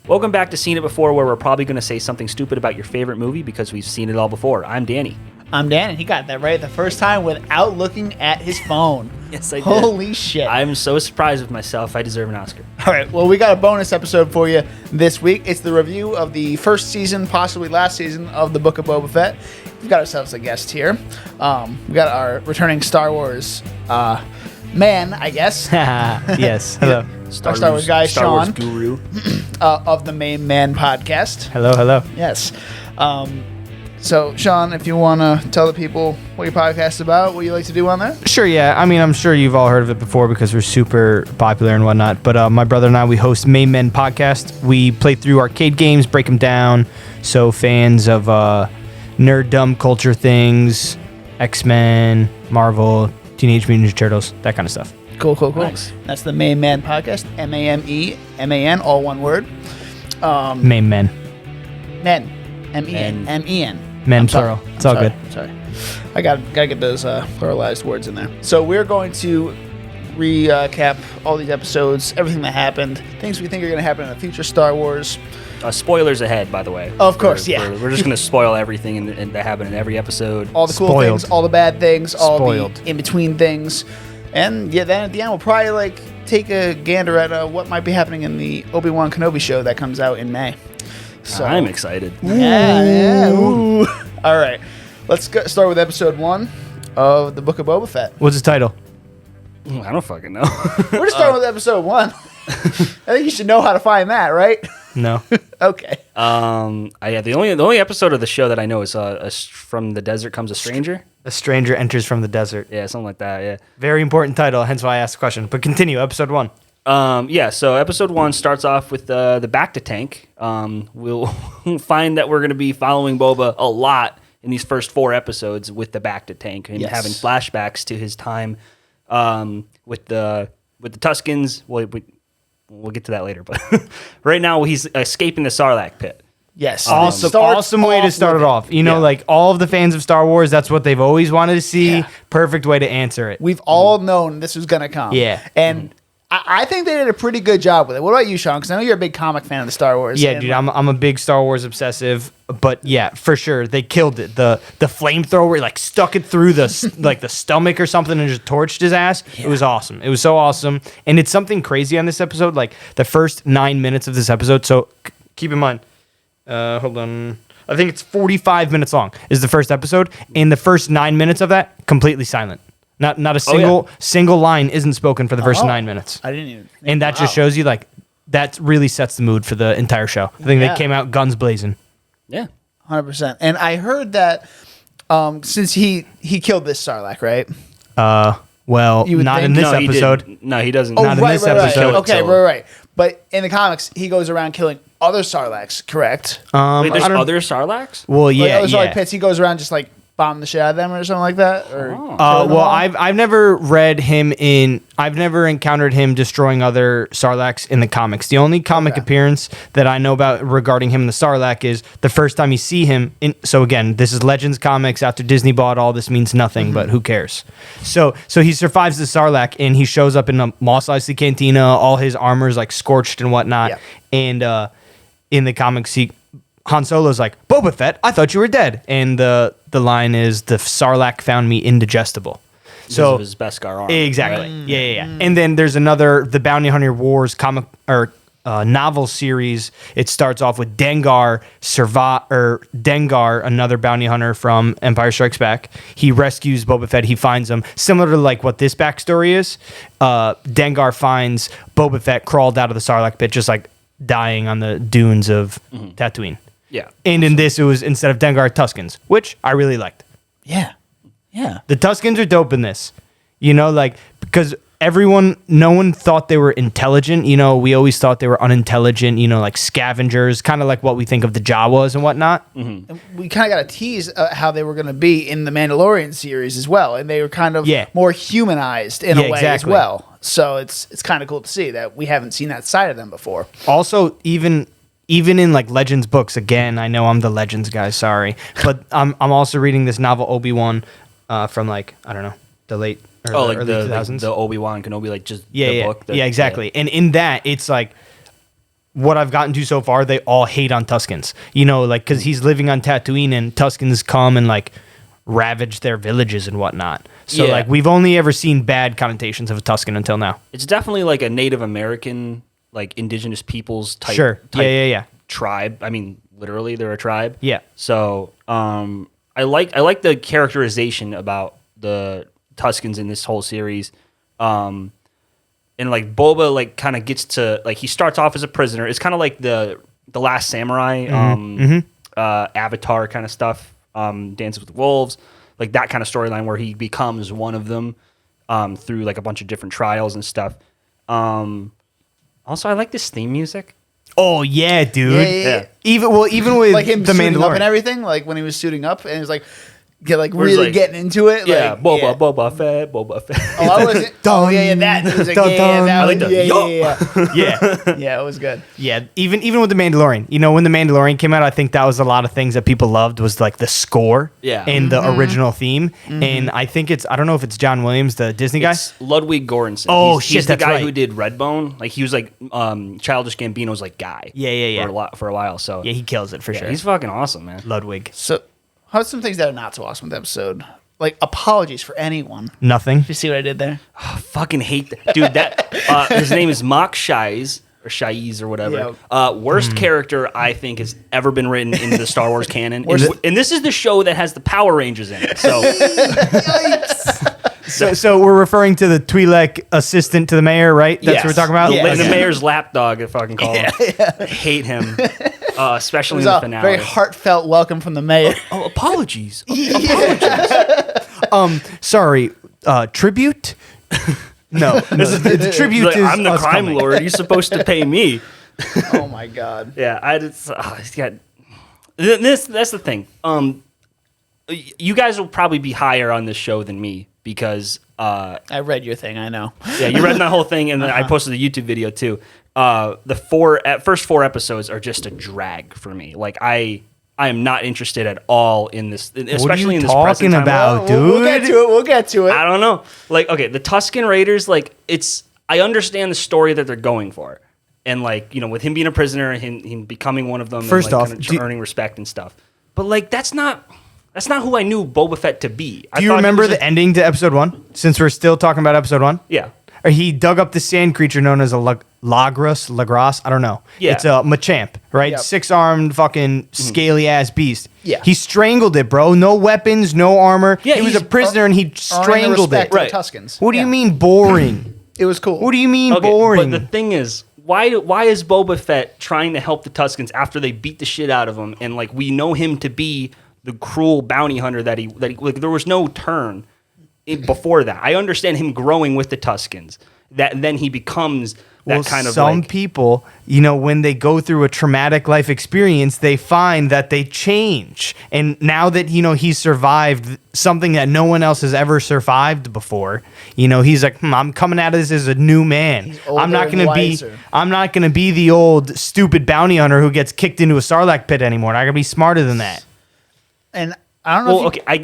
Welcome back to Seen It Before, where we're probably going to say something stupid about your favorite movie because we've seen it all before. I'm Danny. I'm Dan, and he got that right the first time without looking at his phone. Yes, I did. Holy shit. I'm so surprised with myself. I deserve an Oscar. All right, well, we got a bonus episode for you this week. It's the review of the first season, possibly last season, of the Book of Boba Fett. We've got ourselves a guest here. We got our returning Star Wars man, I guess. Yes. Hello. Star Wars guy, Star Sean. Wars guru. Of the Main Man podcast. Hello. Yes. So, Sean, if you want to tell the people what your podcast is about, what you like to do on there? Sure, yeah. I mean, I'm sure you've all heard of it before because we're super popular and whatnot. But my brother and I, we host Main Men Podcast. We play through arcade games, break them down. So fans of nerd-dumb culture things, X-Men, Marvel, Teenage Mutant Ninja Turtles, that kind of stuff. Cool. Nice. That's the Main Man Podcast. M-A-M-E-M-A-N, all one word. Main Men. Men. M-E-N. M-E-N. Men, plural. It's all good. Sorry. I gotta get those pluralized words in there. So we're going to recap all these episodes, everything that happened, things we think are going to happen in the future Star Wars. Spoilers ahead, by the way. Of course, yeah. We're just going to spoil everything that happened in every episode. All the cool Spoiled. things, all the bad things, all Spoiled. the in-between things. And yeah, then at the end we'll probably take a gander at what might be happening in the Obi-Wan Kenobi show that comes out in May. So I'm excited. Yeah. Ooh. All right. Let's start with episode 1 of the Book of Boba Fett. What's the title? I don't fucking know. We're just starting with episode 1. I think you should know how to find that, right? No. Okay. The only episode of the show that I know is From the Desert Comes a Stranger. A stranger enters from the desert. Yeah, something like that, yeah. Very important title, hence why I asked the question. But continue, episode 1. So episode 1 starts off with the Bacta tank. We'll find that we're going to be following Boba a lot in these first 4 episodes with the Bacta tank and having flashbacks to his time with the Tuskens. We'll get to that later, but right now he's escaping the Sarlacc pit. Yes. Awesome way to start it off. You know, like all of the fans of Star Wars, that's what they've always wanted to see. Yeah. Perfect way to answer it. We've all known this was going to come. Yeah. And I think they did a pretty good job with it. What about you, Sean? Because I know you're a big comic fan of the Star Wars. Yeah, dude, I'm a big Star Wars obsessive, but yeah, for sure, they killed it. The flamethrower, like stuck it through the stomach or something and just torched his ass. Yeah. It was awesome. It was so awesome, and it's something crazy on this episode. Like the first 9 minutes of this episode. So keep in mind, hold on. I think it's 45 minutes long. Is the first episode, and the first 9 minutes of that completely silent. Not a single line isn't spoken for the first 9 minutes. I didn't even. And that just shows you like that really sets the mood for the entire show. I think they came out guns blazing. Yeah, 100%. And I heard that since he killed this Sarlacc, right? Well, not in this episode. No, he doesn't. Not in this episode. Okay, right. But in the comics, he goes around killing other Sarlaccs, correct? Wait, there's other Sarlaccs? Well, yeah, other Sarlacc pits. He goes around just like bomb the shit out of them or something like that. Or well, I've never read him I've never encountered him destroying other Sarlaccs in the comics. The only comic appearance that I know about regarding him in the Sarlacc is the first time you see him. So again, this is Legends comics. After Disney bought all, this means nothing, but who cares? So he survives the Sarlacc and he shows up in a Mos Eisley Cantina. All his armor's like scorched and whatnot. Yeah. And in the comics, Han Solo's like, Boba Fett, I thought you were dead. And the line is, the Sarlacc found me indigestible. Because of his Beskar armor. Exactly. Right? Yeah. And then there's another, the Bounty Hunter Wars comic or novel series. It starts off with Dengar, another bounty hunter from Empire Strikes Back. He rescues Boba Fett. He finds him. Similar to like what this backstory is, Dengar finds Boba Fett crawled out of the Sarlacc pit, just like dying on the dunes of Tatooine. Yeah. And in this, it was, instead of Dengar, Tuskens, which I really liked. Yeah. The Tuskens are dope in this. You know, like, because no one thought they were intelligent. You know, we always thought they were unintelligent, you know, like scavengers, kind of like what we think of the Jawas and whatnot. Mm-hmm. And we kind of got to tease how they were going to be in the Mandalorian series as well. And they were kind of more humanized in a way as well. So it's kind of cool to see that we haven't seen that side of them before. Also, even in like Legends books, again, I know I'm the Legends guy, sorry, but I'm also reading this novel Obi-Wan from like, I don't know, the late early 2000s. The Obi-Wan Kenobi, like just the book. Yeah, exactly. And in that, it's like what I've gotten to so far, they all hate on Tuskens. Like because he's living on Tatooine and Tuskens come and like ravage their villages and whatnot. So like we've only ever seen bad connotations of a Tusken until now. It's definitely like a Native American, like indigenous peoples type. Sure. Type Yeah. Tribe. I mean, literally, they're a tribe. Yeah. So I like the characterization about the Tuskens in this whole series. And like Boba like kind of gets to like he starts off as a prisoner. It's kind of like the Last Samurai, Avatar kind of stuff. Dances with Wolves, like that kind of storyline where he becomes one of them through like a bunch of different trials and stuff. Also, I like this theme music. Oh yeah, dude. Yeah. Even with Like him the suiting up Mandalorian and everything, like when he was suiting up and he was like, Where he's really like- getting into it. Yeah, like, Boba Fett. Oh, I wasn't. Oh, yeah, that music. Dun, Yeah, dun. that I was, like the- yeah. yeah, it was good. Yeah, even with the Mandalorian, when the Mandalorian came out, I think that was a lot of things that people loved was like the score, and the original theme, and I think I don't know if it's John Williams, the Disney guy. It's Ludwig Göransson. Oh, he's the that's guy right. who did Redbone. Like he was like Childish Gambino's like guy. Yeah. For a while. So Yeah, he kills it for sure. he's fucking awesome, man. Ludwig. So, how's some things that are not so awesome with the episode? Like, apologies for anyone. Nothing. You see what I did there? I fucking hate that dude. That his name is Mock Shies or Shies or whatever. Worst character I think has ever been written into the Star Wars canon. And this is the show that has the Power Rangers in it. So So we're referring to the Twi'lek assistant to the mayor, right? That's what we're talking about. The mayor's lapdog, if I can call him. I hate him, especially It in was the a finale. very heartfelt welcome from the mayor. Oh, apologies. Sorry, tribute? No, the tribute Like, is I'm the us crime coming. lord. You're supposed to pay me. Oh, my God. Yeah, I just he's got this. That's the thing. You guys will probably be higher on this show than me because I read your thing, I know. yeah, you read my whole thing, and then I posted the YouTube video too. The first four episodes are just a drag for me. Like I am not interested at all in this, especially in this present talking time. about, We'll get dude? to it. We'll get to it. I don't know. Like, okay, the Tusken Raiders, like, I understand the story that they're going for. And, like, with him being a prisoner and him becoming one of them First and, like, off, kinda earning respect and stuff. But, like, that's not who I knew Boba Fett to be. Do you remember the ending to episode 1? Since we're still talking about episode 1? Yeah. Or he dug up the sand creature known as a Lagras, I don't know. Yeah. It's a Machamp, right? Yep. 6-armed fucking scaly ass beast. Yeah. He strangled it, bro. No weapons, no armor. Yeah, he was he's a prisoner and he strangled it. Right. Tuskens. What do you Yeah. mean boring? It was cool. What do you mean Okay, boring? but the thing is, why is Boba Fett trying to help the Tuskens after they beat the shit out of him? And, like, we know him to be the cruel bounty hunter that he like, there was no turn before that. I understand him growing with the Tuskens. That then he becomes that kind of some like, people, when they go through a traumatic life experience, they find that they change. And now that he's survived something that no one else has ever survived before, he's like, I'm coming out of this as a new man. older I'm not and gonna wiser. I'm not gonna be the old stupid bounty hunter who gets kicked into a Sarlacc pit anymore. I'm gonna be smarter than that. And I don't know. well, okay, I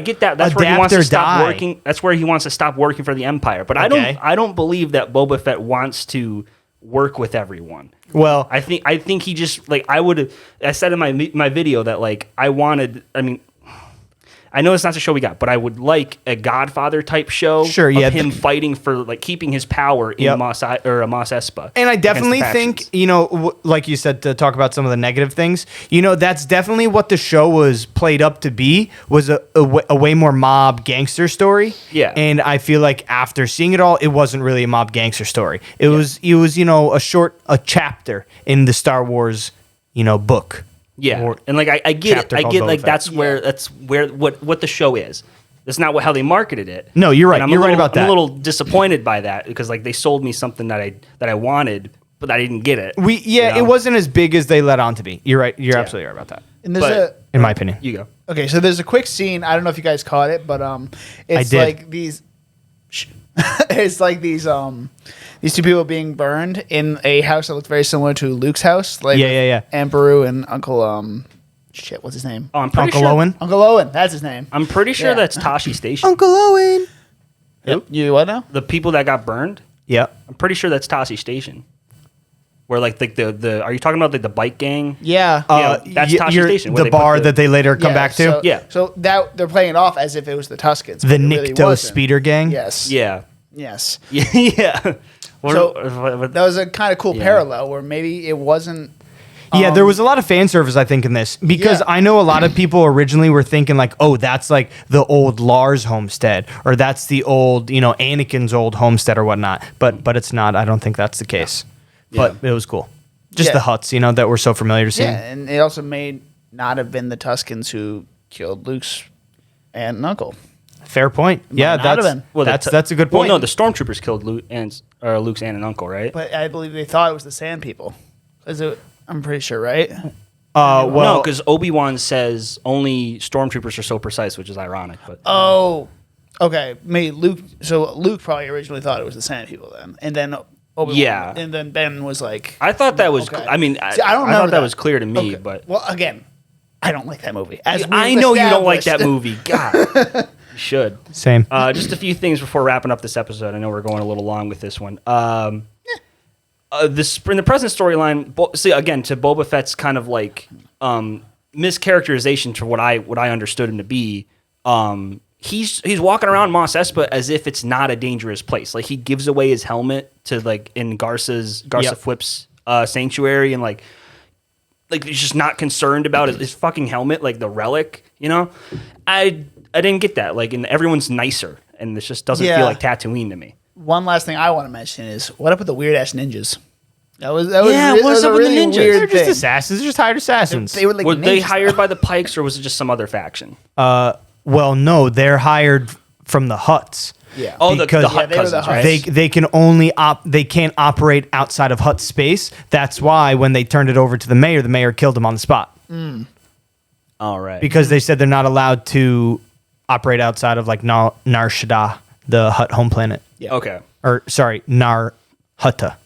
get that. That's where he Adapt wants or to stop die. working. That's where he wants to stop working for the Empire. But Okay. I don't believe that Boba Fett wants to work with everyone. Well, I think he just like I said in my video that like I know it's not the show we got, but I would like a Godfather type show. Sure, of yeah. him fighting for like keeping his power in Yep. Mos Espa. and I against definitely the think, factions. like you said, to talk about some of the negative things, that's definitely what the show was played up to be, was a way more mob gangster story. Yeah. And I feel like after seeing it all, it wasn't really a mob gangster story. It was a chapter in the Star Wars, book. Yeah, Or and like I get it. chapter I called get Boba like Fett. that's where what the show is. That's not how they marketed it. No, you're right. And I'm You're right about I'm that. a little disappointed by that because like they sold me something that I wanted, but I didn't get it. It wasn't as big as they let on to be. You're right. You're absolutely right about that. and there's but- In my opinion. You go. okay, so there's a quick scene. I don't know if you guys caught it, but it's did. like these. It's like these two people being burned in a house that looks very similar to Luke's house. Like Yeah. Aunt Beru and Uncle what's his name? Oh, I'm pretty Uncle sure. Owen. Uncle Owen. That's his name. I'm pretty sure Yeah. that's Tashi Station. Uncle Owen. You what now? The people that got burned. Yep. I'm pretty sure that's Tashi Station. Where like the are you talking about like the bike gang? Yeah. That's Tosche Station. where The they put bar that they later come back to. So that they're playing it off as if it was the Tuscans. The but it really Nikto wasn't. speeder gang. Yes. Yeah. Yes. Yeah. So that was a kind of cool parallel where maybe it wasn't. Yeah, there was a lot of fan service, I think, in this because I know a lot of people originally were thinking like, oh, that's like the old Lars homestead or that's the old, Anakin's old homestead or whatnot. But it's not. I don't think that's the case. But it was cool. Just the huts, that we're so familiar to seeing. Yeah, and it also may not have been the Tuscans who killed Luke's aunt and uncle. Fair point. Yeah, not have been. that's a good point. Well, no, the stormtroopers killed Luke's aunt and uncle, right? But I believe they thought it was the Sand People. I'm pretty sure, right? No, because Obi-Wan says only stormtroopers are so precise, which is ironic. But Oh, okay. Maybe Luke. So Luke probably originally thought it was the Sand People then, and then Obi-Wan, Yeah. and then Ben was like, I thought that was. Okay. I mean, See, I don't remember thought that was clear to me, Okay. but Well, again, I don't like that movie. As I we've know you don't like established. that movie. God, you should. Same. Just a few things before wrapping up this episode. I know we're going a little long with this one. This in the present storyline. See again to Boba Fett's kind of like mischaracterization to what I understood him to be. He's walking around Mos Espa as if it's not a dangerous place. Like he gives away his helmet to like in Garza Fwip's sanctuary and like he's just not concerned about his fucking helmet, like the relic. I didn't get that. Like and everyone's nicer, and this just doesn't feel like Tatooine to me. One last thing I want to mention is what up with the weird ass ninjas? That was what's up with the ninjas? They're Weird just thing. assassins. They're just hired assassins. They were like Were they ninjas, hired though. by the Pikes, or was it just some other faction? Well, no, they're hired from the Hutts. Yeah. Oh, the Because- Hutt they were the cousins, right? Hutts. They can only they can't operate outside of Hutt space. That's why when they turned it over to the mayor killed him on the spot All right. because they said they're not allowed to operate outside of like Nar Shaddaa, the Hutt home planet. Yeah. Okay. Or sorry, Nar Hutta.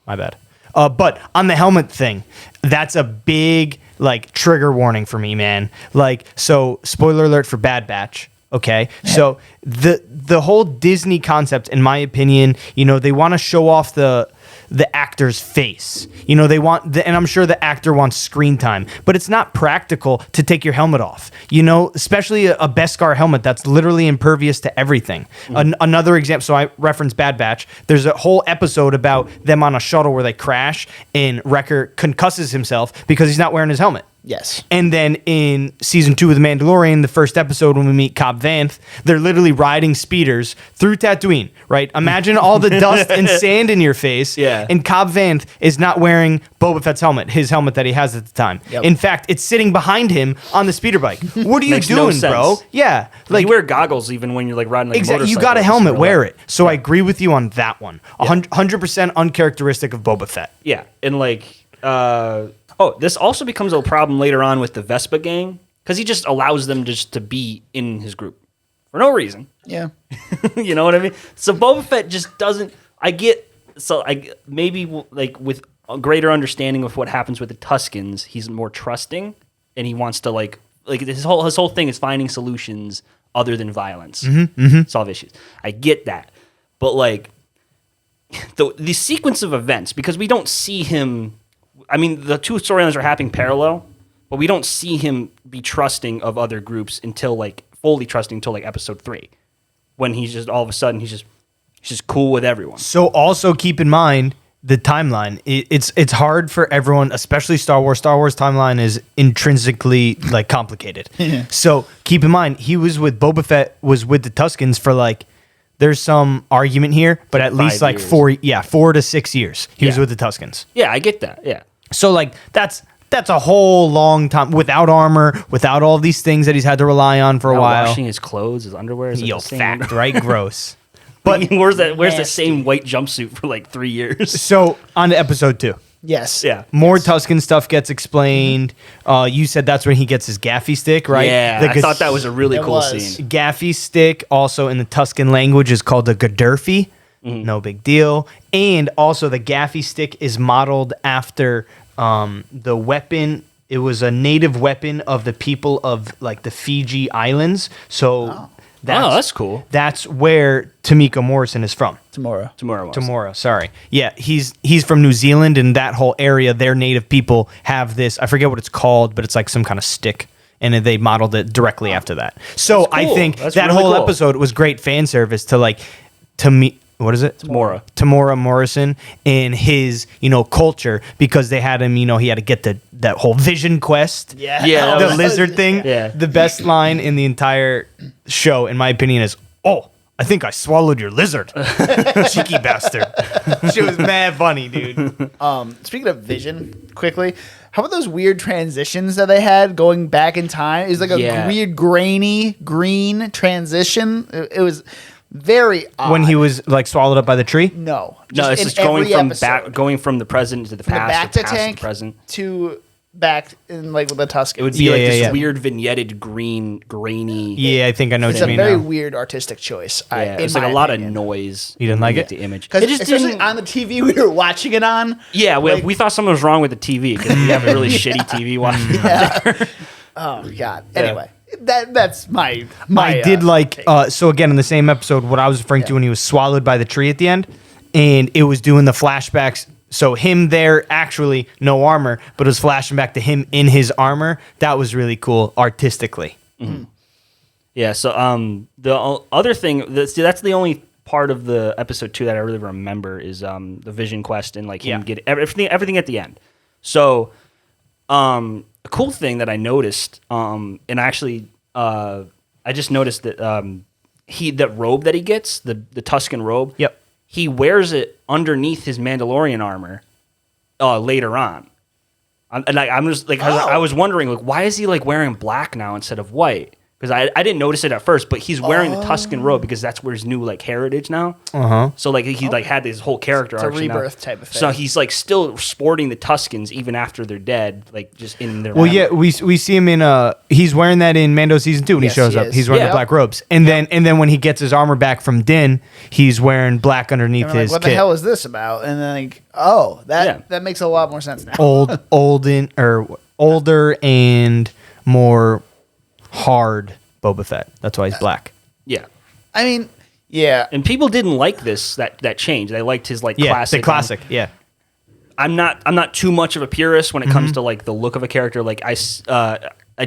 My bad. But on the helmet thing, that's a big like trigger warning for me, man. Like, so spoiler alert for Bad Batch. Okay, so the whole Disney concept, in my opinion, they want to show off the actor's face. They want, and I'm sure the actor wants screen time, but it's not practical to take your helmet off. Especially a Beskar helmet that's literally impervious to everything. Another example, so I referenced Bad Batch. There's a whole episode about them on a shuttle where they crash, and Wrecker concusses himself because he's not wearing his helmet. Yes. And then in season 2 of The Mandalorian, the first episode when we meet Cobb Vanth, they're literally riding speeders through Tatooine, right? Imagine all the dust and sand in your face. Yeah. And Cobb Vanth is not wearing Boba Fett's helmet, his helmet that he has at the time. Yep. In fact, it's sitting behind him on the speeder bike. What are you Makes no doing, bro? sense. Yeah. Like you wear goggles even when you're like riding like a Exactly. You motorcycle. got a It's helmet, real wear life. it. So I agree with you on that one. 100% uncharacteristic of Boba Fett. Yeah, and like, this also becomes a problem later on with the Vespa gang because he just allows them just to be in his group for no reason. Yeah. You know what I mean? So Boba Fett just doesn't. Maybe like with a greater understanding of what happens with the Tuskens, he's more trusting, and he wants to like his whole thing is finding solutions other than violence, solve issues. I get that, but like the sequence of events, because we don't see him. I mean, the two storylines are happening parallel, but we don't see him be trusting of other groups until fully trusting until episode 3, when he's just all of a sudden he's just cool with everyone. So also keep in mind the timeline. It's hard for everyone, especially Star Wars. Star Wars timeline is intrinsically complicated. So keep in mind Boba Fett was with the Tuskens for there's some argument here, but at least 5 years. 4 to 6 years he was Yeah. with the Tuskens. Yeah, I get that. Yeah. So that's a whole long time without armor, without all these things that he's had to rely on for a Not while. washing his clothes, his underwear. Is Yo, the same? fact, right? Gross. But he wears the Nasty. same white jumpsuit for 3 years. So on to episode 2. Yes. Yeah. More Tusken stuff gets explained. You said that's when he gets his gaffy stick, right? Yeah, I thought that was a really It cool was. scene. Gaffy stick, also in the Tusken language, is called a Gadurfi. No big deal. And also the gaffy stick is modeled after the weapon. It was a native weapon of the people of the Fiji Islands. So That's cool. That's where Tamika Morrison is from. Tomorrow. Sorry. Yeah, he's from New Zealand, and that whole area, their native people have this. I forget what it's called, but it's like some kind of stick, and they modeled it directly after that. So I think that really whole cool. episode was great fan service to me. What is it? Tamora Morrison and his, culture, because they had him, he had to get that whole vision quest. Yeah, The lizard thing. Yeah. The best line in the entire show, in my opinion, is, "Oh, I think I swallowed your lizard." Cheeky bastard. She was mad funny, dude. Speaking of vision, quickly, how about those weird transitions that they had going back in time? It was like a weird grainy green transition. It was very odd. When he was like swallowed up by the tree? No, It's just going from the present to the past, back to to past tank to present. to back in like with the Tusken. It would be like this weird vignetted green, grainy. Yeah, I think I know what It's you a mean very now. weird artistic choice. Yeah, it's like a lot of noise. You didn't like it? The image. Because It just especially didn't. on the TV we were watching it on. Yeah, we thought something was wrong with the TV because we have a really shitty TV watching. Oh God. Anyway, that's my. I did so again in the same episode, what I was referring to when he was swallowed by the tree at the end, and it was doing the flashbacks. So him there, actually no armor, but it was flashing back to him in his armor. That was really cool artistically. Mm-hmm. Yeah. So the other thing that's the only part of the episode 2 that I really remember is the Vision quest and like him get everything at the end. So a cool thing that I noticed, and actually I just noticed that that robe that he gets, the Tusken robe. Yep. He wears it underneath his Mandalorian armor later on. I'm just like, I was wondering, like, why is he like wearing black now instead of white? Because I didn't notice it at first, but he's wearing the Tusken robe because that's where his new like heritage now. So like he like had this whole character arc. It's a rebirth type of thing. So he's like still sporting the Tuskens even after they're dead, like just in their. Well, yeah, we see him in he's wearing that in Mando season 2 when he shows up. He's wearing the black robes, and then when he gets his armor back from Din, he's wearing black underneath his. What kit. the hell is this about? And then that makes a lot more sense now. Older and more hard Boba Fett. That's why he's black. Yeah. I mean, yeah. And people didn't like that change. They liked his like classic. The classic. Yeah. I'm not too much of a purist when it comes to like the look of a character. Like I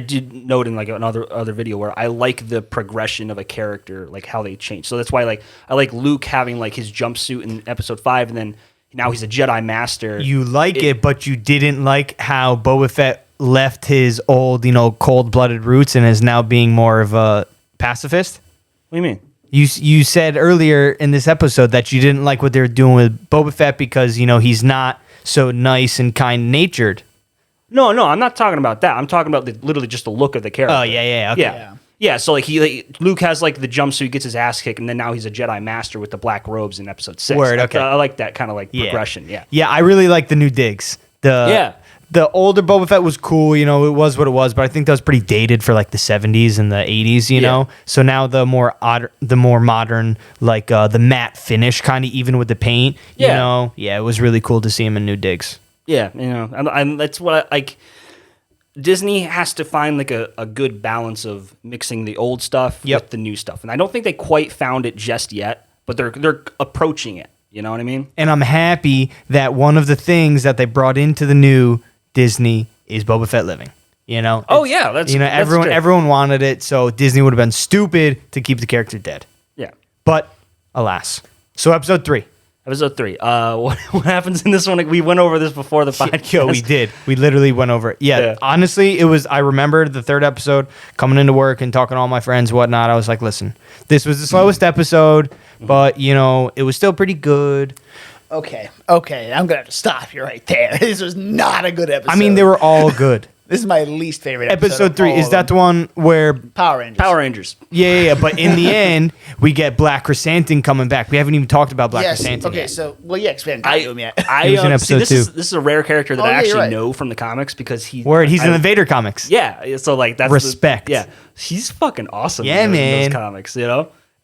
did note in like another video where I like the progression of a character, like how they change. So that's why like I like Luke having like his jumpsuit in episode 5, and then now he's a Jedi Master. You like it, but you didn't like how Boba Fett left his old, cold-blooded roots and is now being more of a pacifist? What do you mean? You said earlier in this episode that you didn't like what they were doing with Boba Fett because, he's not so nice and kind-natured. No, I'm not talking about that. I'm talking about literally just the look of the character. Oh, yeah, okay. Yeah, so like Luke has like the jumpsuit, gets his ass kicked, and then now he's a Jedi Master with the black robes in episode 6. Word, okay. I like that kind of like progression, yeah. Yeah, I really like the new digs. The older Boba Fett was cool, it was what it was, but I think that was pretty dated for like the 70s and the 80s, you know? So now the more modern, like the matte finish kind of even with the paint, you know? Yeah, it was really cool to see him in new digs. Yeah, and that's what I like. Disney has to find like a good balance of mixing the old stuff with the new stuff. And I don't think they quite found it just yet, but they're approaching it. You know what I mean? And I'm happy that one of the things that they brought into the new Disney is Boba Fett living. Oh yeah, that's everyone wanted it, so Disney would have been stupid to keep the character dead. Yeah, but alas. So episode 3. Episode 3. What happens in this one? We went over this before the podcast. Yo, we did. We literally went over it. Yeah. Honestly, I remembered the 3rd episode coming into work and talking to all my friends and whatnot. I was like, listen, this was the slowest episode, but, it was still pretty good. Okay. I'm going to have to stop you right there. This was not a good episode. I mean, they were all good. This is my least favorite episode 3. Is that the one where Power Rangers? Power Rangers. Yeah. But in the end, we get Black Chrysanthemum coming back. We haven't even talked about Black Chrysanthemum. Okay, yet. so expand. He was in episode 2. This is a rare character that I actually know from the comics because he's in the Vader comics. Yeah, so like that's respect. He's fucking awesome. Yeah, in man. those comics,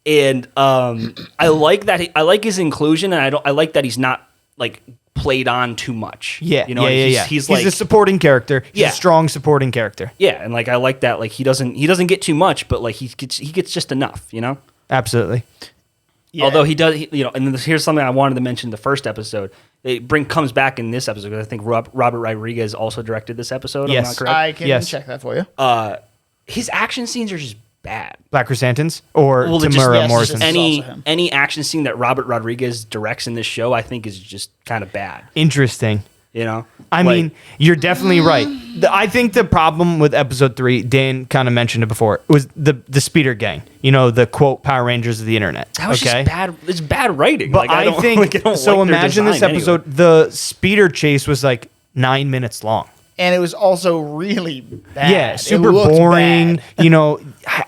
And I like that. I like his inclusion, and I like that he's not like played on too much. Yeah, you know, he's like a supporting character. He's Yeah. a strong supporting character. yeah, and like I like that. Like he doesn't get too much, but like he gets just enough. You know. Absolutely. Yeah. Although he does, you know, and here's something I wanted to mention: the first episode, comes back in this episode because I think Robert Rodriguez also directed this episode. Yes. I'm not correct. I can Yes. check that for you. His action scenes are just bad. Black Chrysanthemums or Well, just- Tamura yes, Morrison. just- Any also him. any action scene that Robert Rodriguez directs in this show, I think, is just kind of bad. Interesting. You know, I mean, you're definitely right. I think the problem with episode 3, Dan kind of mentioned it before, was the speeder gang. You know, the quote Power Rangers of the internet. that was okay? just bad. It's bad writing. But Like, I don't- think like, I don't so. like their Imagine this design anyway. episode. The speeder chase was like 9 minutes long. And it was also really bad. Yeah, It super looked boring. bad. You know,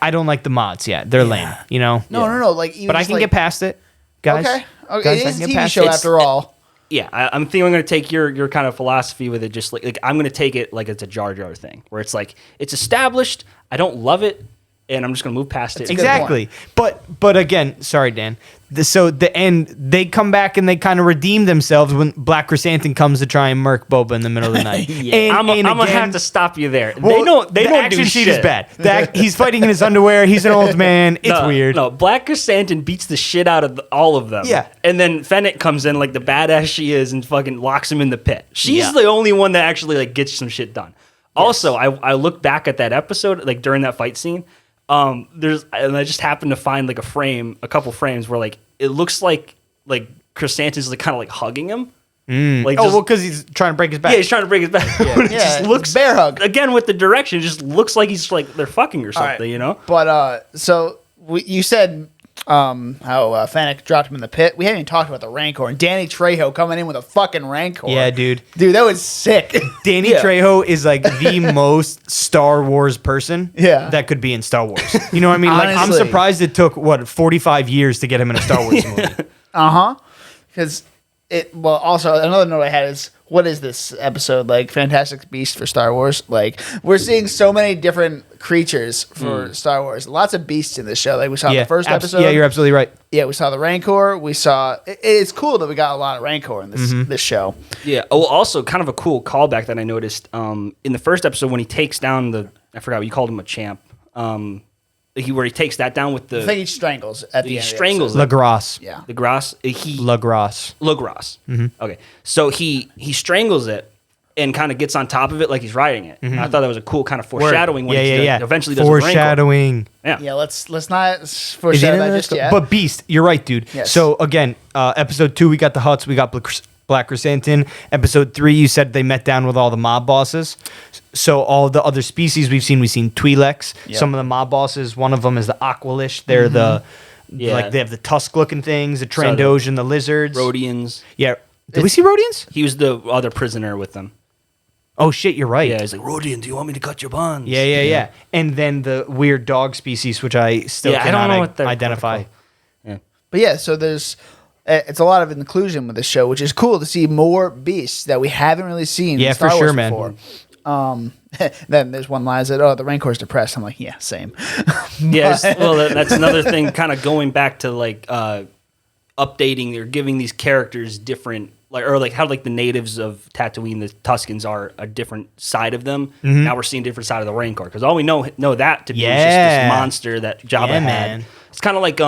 I don't like the mods yet. They're lame. You know. No. Like, even But I just, can like, get past it, guys. Okay. Guys, It I is can a get TV past show it. after all. Yeah, I'm thinking I'm going to take your kind of philosophy with it. Just like I'm going to take it like it's a Jar Jar thing, where it's like it's established. I don't love it, and I'm just going to move past it. good Exactly. But again, sorry, Dan. So the end, they come back and they kind of redeem themselves when Black Chrysanthemum comes to try and murk Boba in the middle of the night. I'm gonna again- have to stop you there. Well, they the don't action do sheet shit. is bad. He's fighting in his underwear. He's an old man. It's No, weird. No, Black Chrysanthemum beats the shit out of all of them. Yeah. And then Fennec comes in like the badass she is and fucking locks him in the pit. She's Yeah. the only one that actually like gets some shit done. Also, I look back at that episode, like during that fight scene. And I just happened to find like a couple frames where like it looks like Chrysanthemum's like kind of like hugging him. Like Oh, just- well, because he's trying to break his back. yeah, he's trying to break his back. It Yeah, just looks bear hug. again with the direction. It just looks like he's like they're fucking or something. right. You know. But so you said how Fennec dropped him in the pit. We haven't even talked about the Rancor and Danny Trejo coming in with a fucking Rancor. Yeah, dude. Dude, that was sick. Danny Yeah. Trejo is like the most Star Wars person Yeah. that could be in Star Wars. You know what I mean? Like, I'm Honestly. surprised it took, 45 years to get him in a Star Wars movie. Because also another note I had is, what is this episode like? Fantastic Beast for Star Wars. Like, we're seeing so many different creatures for Star Wars. Lots of beasts in this show. Like we saw Yeah, the first episode. Yeah, you're absolutely right. Yeah, we saw the Rancor. We saw. It's cool that we got a lot of Rancor in this show. Yeah. Oh, also kind of a cool callback that I noticed in the first episode when he takes down I forgot what you called him, a champ. Where he takes that down with I think he strangles at the he end. strangles Of the episode. Lagras. Yeah. the grass. He Lagras. Logros. Okay, so he strangles it and kind of gets on top of it like he's riding it. And I thought that was a cool kind of foreshadowing when he eventually does the Rancor. Foreshadowing. Yeah. Yeah, let's not Is it foreshadow in that there? just yet. But Beast, you're right, dude. Yes. So again, episode 2, we got the Hutts, we got Black Chrysanthemum. Episode 3, you said they met down with all the mob bosses. So all the other species we've seen Twi'leks. Yep. Some of the mob bosses, one of them is the Aqualish. They're Yeah. like they have the tusk-looking things, the Trandoshan, the lizards. Rhodians. Yeah. Did we see Rhodians? He was the other prisoner with them. Oh shit, you're right. Yeah, he's like, Rhodian, do you want me to cut your bonds? Yeah. And then the weird dog species, which I still Yeah, I cannot don't know what they're identify. called. But yeah, so there's it's a lot of inclusion with this show, which is cool to see more beasts that we haven't really seen. Yeah, in Star for Wars sure, man. before. Then there's one line that, the Rancor's depressed. I'm like, yeah, same. Yes. Well, that's another thing. Kind of going back to like updating or giving these characters different, like how like the natives of Tatooine, the Tuskens, are a different side of them. Now we're seeing a different side of the Rancor because all we know that to be is just Yeah. this monster that Jabba Yeah, had. man. It's kind of like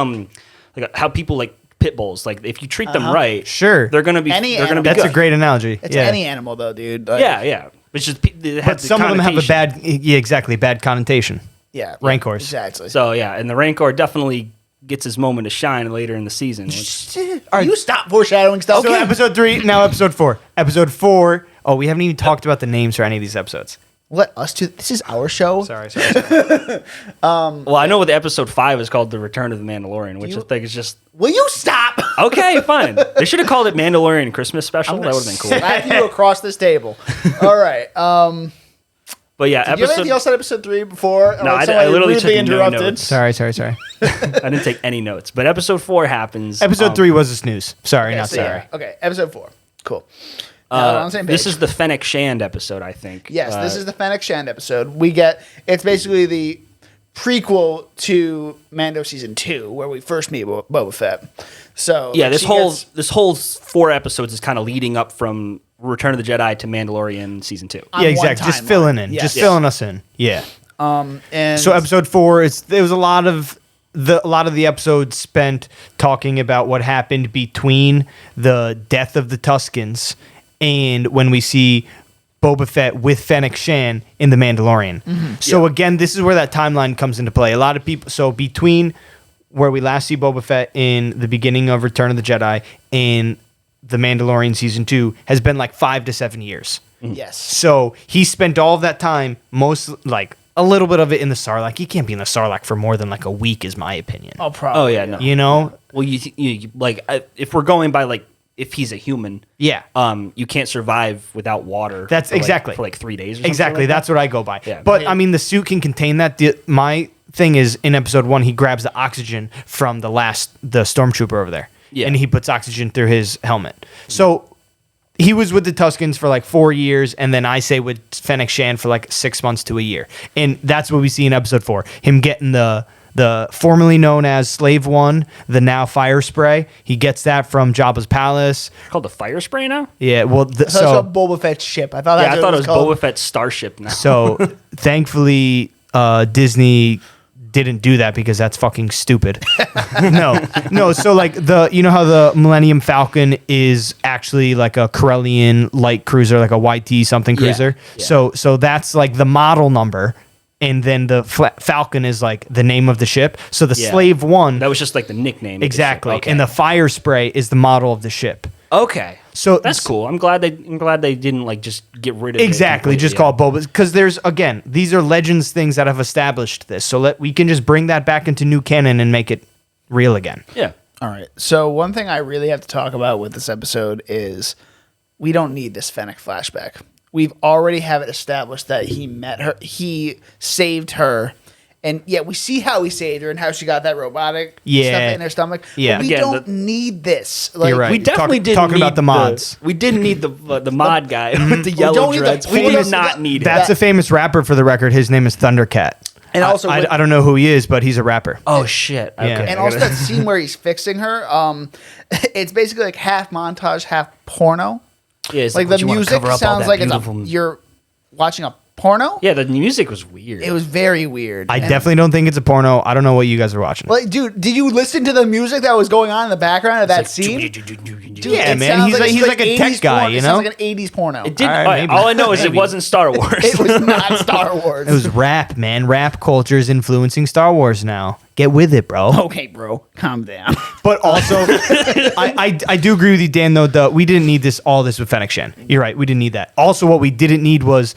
how people like pit bulls. Like if you treat them right, Sure. they're gonna be Any they're gonna be That's good. a great analogy. It's yeah. any animal, though, dude. Like, Yeah. It's just But some of them have a bad, exactly, bad connotation. yeah, Rancors. Exactly. So yeah, and the Rancor definitely gets his moment to shine later in the season. You stop foreshadowing stuff. So episode 3, now episode 4. Episode 4. Oh, we haven't even talked about the names for any of these episodes. Let us do. This is our show. Sorry. Well, I know what the episode 5 is called, The Return of the Mandalorian, which I think is just Will you stop? okay. Fine. They should have called it Mandalorian Christmas Special. That would have been cool. Slap you across this table. All right. But yeah, Do you have anything else on episode 3 before? No, I literally took no notes. Sorry. I didn't take any notes. But episode 4 happens. Episode 3 was a snooze. Sorry, Okay, not so sorry. yeah. Okay, episode 4. Cool. Now we're on the same page. This is the Fennec Shand episode, I think. Yes, this is the Fennec Shand episode. We get, it's basically the prequel to Mando season 2, where we first meet Boba Fett. So Yeah, like, this whole 4 episodes is kind of leading up from Return of the Jedi to Mandalorian season 2. on Yeah, one exactly. Just timeline. filling in. Yes. Just filling us in. Yeah. And So episode 4, there was a lot of the episodes spent talking about what happened between the death of the Tuskens and when we see Boba Fett with Fennec Shan in The Mandalorian. So again, this is where that timeline comes into play. A lot of people, so between where we last see Boba Fett in the beginning of Return of the Jedi and The Mandalorian season 2 has been like 5 to 7 years. yes. So he spent all of that time, a little bit of it in the Sarlacc. He can't be in the Sarlacc for more than like a week, is my opinion. Oh, probably. Oh yeah, no. You know? Well, you like if we're going by like if he's a human, Yeah. you can't survive without water. That's for, like, exactly. for like 3 days. Or something Exactly. like That's what I go by. Yeah. But I mean, the suit can contain that. My thing is in episode 1, he grabs the oxygen from the stormtrooper over there. Yeah. And he puts oxygen through his helmet. So he was with the Tuskens for like 4 years, and then I say with Fennec Shan for like 6 months to a year. And that's what we see in episode 4. Him getting the formerly known as Slave One, the now fire spray. He gets that from Jabba's palace. called the fire spray now. Yeah, well, So it's a Boba Fett ship. I thought Yeah, that's I what thought it was called. Boba Fett's starship now. so thankfully Disney didn't do that because that's fucking stupid. No. So like you know how the Millennium Falcon is actually like a Corellian light cruiser, like a YT something cruiser. Yeah. So that's like the model number. And then the Falcon is like the name of the ship. So the Yeah. Slave One, That was just like the nickname. of the ship. exactly, Okay. and the fire spray is the model of the ship. Okay. So That's cool. I'm glad they didn't like just get rid of Exactly, it. just call it Boba, because there's again, these are legends things that have established this. So we can just bring that back into new canon and make it real again. Yeah. All right. So one thing I really have to talk about with this episode is we don't need this Fennec flashback. We've already have it established that he met her, he saved her, and yeah, we see how he saved her and how she got that robotic stuff in her stomach. Yeah. But we Again, don't need this. Like, You're right. We definitely didn't talking need about the mods. we didn't need the mod guy with the We yellow don't need the dreads. We famous- did not need That's it. a famous rapper for the record. His name is Thundercat. And also I with- don't know who he is, but he's a rapper. Oh shit. Okay. Yeah. and also that scene where he's fixing her, it's basically like half montage, half porno. Yeah, it's Like would the you wanna music cover up all sounds that like beautiful- you're watching a porno. Yeah, the music was weird. It was very weird. I And- definitely don't think it's a porno. I don't know what you guys are watching. Like, dude, did you listen to the music that was going on in the background of that scene? Dude, Yeah, it man, sounds he's straight like a tech 80s guy, porno. you It know? sounds like an 80s porno. It did. All right, maybe. All I know is it Maybe. wasn't Star Wars. It was not Star Wars. It was rap, man. Rap culture is influencing Star Wars now. Get with it, bro. Okay, bro, calm down. But also, I do agree with you, Dan, though. We didn't need all this with Fennec Shan. You're right. We didn't need that. Also, what we didn't need was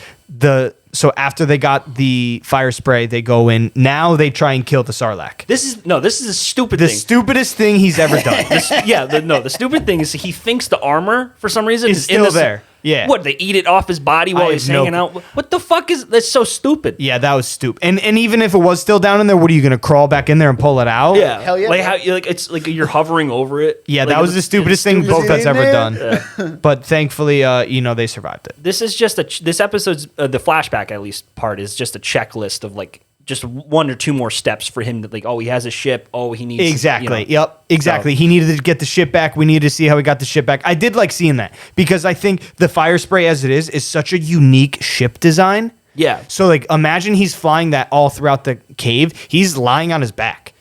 so after they got the fire spray, they go in. Now they try and kill the Sarlacc. This is a stupid The thing. stupidest thing he's ever done. The stupid thing is he thinks the armor for some reason Is is still in there. Yeah. What, they eat it off his body while I he's have no hanging out? What the fuck is that's so stupid? Yeah, that was stupid. And even if it was still down in there, what are you gonna crawl back in there and pull it out? Yeah. Hell yeah. Like how it's like you're hovering over it. Yeah, Like, that was the stupidest thing stupidest both that's thing ever in done. But thankfully, they survived it. This is just this episode's the flashback at least part is just a checklist of like just 1 or 2 more steps for him to like, oh, he has a ship. Oh, he needs Exactly. you know. Yep. Exactly. So- He needed to get the ship back. We needed to see how he got the ship back. I did like seeing that because I think the fire spray as it is such a unique ship design. Yeah. So like imagine he's flying that all throughout the cave. He's lying on his back.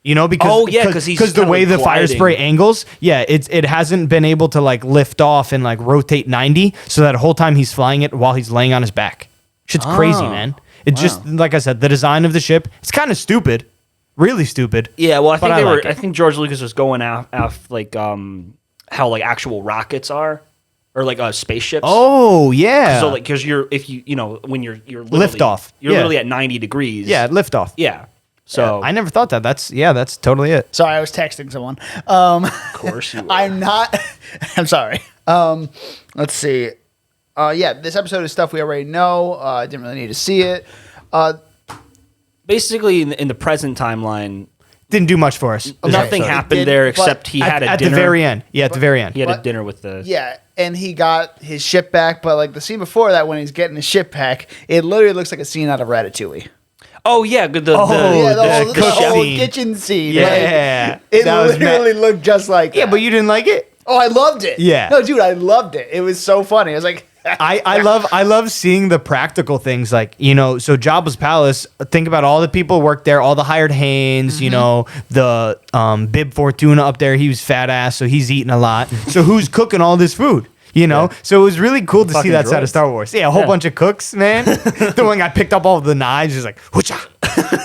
You know, because Oh, yeah, 'cause he's the kinda, way like, the fire gliding. spray angles, it hasn't been able to like lift off and like rotate 90, so that whole time he's flying it while he's laying on his back. Shit's crazy, Oh, man. It's just like I said, the design of the ship, it's kind of stupid. Really stupid. Yeah, well, I But think I they were. like it. I think George Lucas was going off like how like actual rockets are, or like spaceships. Oh yeah. so like because if you know when you're literally, Lift off. you're Yeah. literally at 90 degrees. yeah, lift off. yeah. So I never thought that. That's totally it. Sorry, I was texting someone. of course you. Were. I'm not. I'm sorry. Let's see. Yeah, this episode is stuff we already know. I didn't really need to see it. Basically in the present timeline, Didn't do much for us. this nothing episode. happened did, there but except he had a At dinner. the very end. Yeah, at the very end. He had a But- dinner with the. Yeah, and he got his ship back, but like the scene before that, when he's getting his ship back, it literally looks like a scene out of Ratatouille. Oh yeah, the Yeah, the the cook whole scene. kitchen scene. Yeah. Like, it That was literally looked just like that. Yeah, but you didn't like it? Oh, I loved it. Yeah. No, dude, I loved it. It was so funny. I was like, I love seeing the practical things, like, you know, so Jabba's palace, think about all the people who work there, all the hired hands, you know, the Bib Fortuna up there, he was fat ass, so he's eating a lot. So who's cooking all this food? You know, so it was really cool to see Fucking that side of droids. Star Wars. Yeah, a whole bunch of cooks, man. The one guy picked up all the knives, just like, whoocha.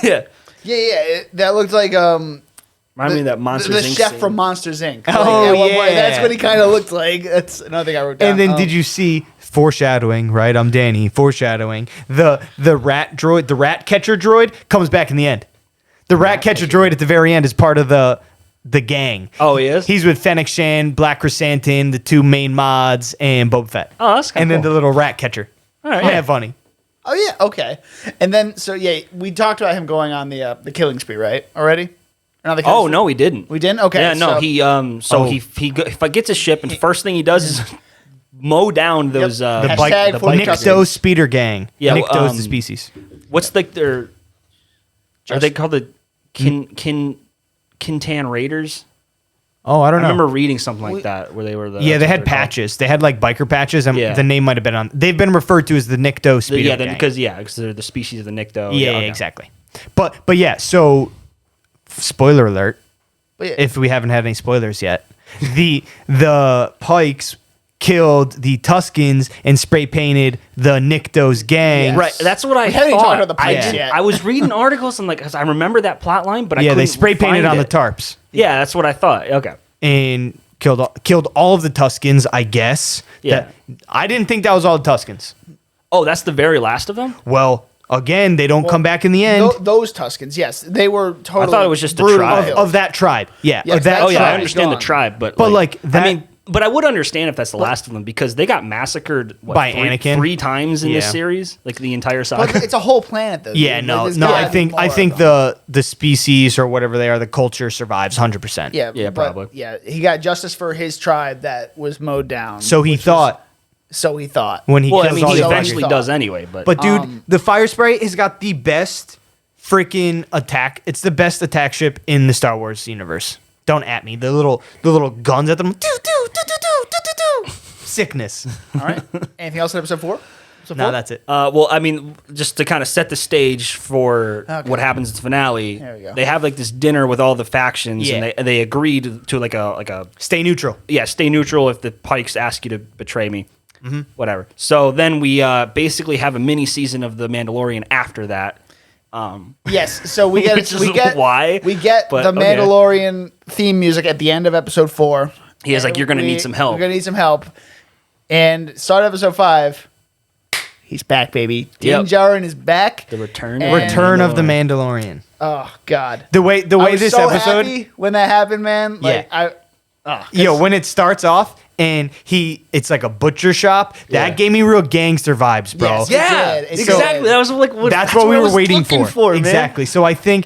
yeah. yeah, that looked like Remind me of that Monsters the Inc. chef scene. from Monsters Inc. Oh, at one point, yeah. that's what he kind of looked like. That's another thing I wrote down. And then did you see foreshadowing, right? I'm Danny, foreshadowing. The rat droid, the rat catcher droid comes back in the end. The rat catcher droid at the very end is part of the gang. Oh, he is? He's with Fennec Shan, Black Chrysanthemum, the two main mods, and Boba Fett. Oh, that's kinda And then cool. the little rat catcher. All right, Yeah, yeah. funny. Oh yeah, okay. And then so yeah, we talked about him going on the killing spree, right? Already? Or not the killing Oh spree? no, he didn't. We didn't? Okay. Yeah, no, so- he Oh. if I gets a ship and first thing he does is mow down those Yep. The Hashtag bike, the for Nick truckers. Doe speeder gang. Yeah, Nick Doe's the um, species. what's like their are they called the Kintan Raiders? Oh, I don't I know. remember reading something like that where they were the Yeah, they that's what had they're called. patches. They had like biker patches, and Yeah. the name might have been on. They've been referred to as the Nick Doe speeder Yeah, gang. because they're the species of the Nikto. Yeah, okay. exactly. But yeah, so spoiler alert, But yeah, if we haven't had any spoilers yet, the Pikes killed the Tuskens and spray painted the Nikto's gang. Yes. Right, that's what I We haven't even thought. talked about the I Pikes did- yet. I was reading articles and like 'cause I remember that plot line, but I Yeah, couldn't they spray painted find on it. the tarps Yeah, that's what I thought. Okay. and killed all of the Tuskens, I guess. Yeah. I didn't think that was all the Tuskens. Oh, that's the very last of them? Well, again, they don't come back in the end. those Tuskens, yes, they were totally. I thought it was just the brutally tribe. killed. of that tribe. Yeah. Yes, of that that Oh yeah, I tribe. understand the Gone. tribe, but like, that- I mean, but I would understand if that's the last of them because they got massacred By Anakin? three times in this Yeah. series, like the entire But saga. it's a whole planet, though. Yeah, dude. no, Like, there's no. gotta I be think more of them. the species or whatever they are, the culture survives 100%. Yeah, Yeah, but, probably. Yeah, he got justice for his tribe that was mowed down. So he thought So he thought. when he Well, I kills mean, all he the eventually eventually thought. does anyway, but But dude, the fire spray has got the best freaking attack. It's the best attack ship in the Star Wars universe. Don't at me. The little guns at them. Sickness. All right. Anything else in episode 4? No, that's it. well, I mean, just to kind of set the stage for Okay. what happens in the finale, There we go. they have like this dinner with all the factions, Yeah. and they agreed to like a Stay neutral. stay neutral if the Pikes ask you to betray me, Mm-hmm. whatever. So then we basically have a mini season of The Mandalorian after that. Yes. So we get Which is we get why, we get but the okay. Mandalorian theme music at the end of episode 4. He is like, "You're gonna need some help." We're gonna need some help. And start episode 5. He's back, baby. Din Yep. Djarin is back. The return, And- Return of the Mandalorian. Oh God. The way I was this so episode. happy when that happened, man. Like Yeah. I. Yo, when it starts off and it's like a butcher shop, that Yeah. gave me real gangster vibes, bro. Yes. yeah, It did. It exactly. did. That was like That's what we I were was waiting looking for. man. Exactly. So I think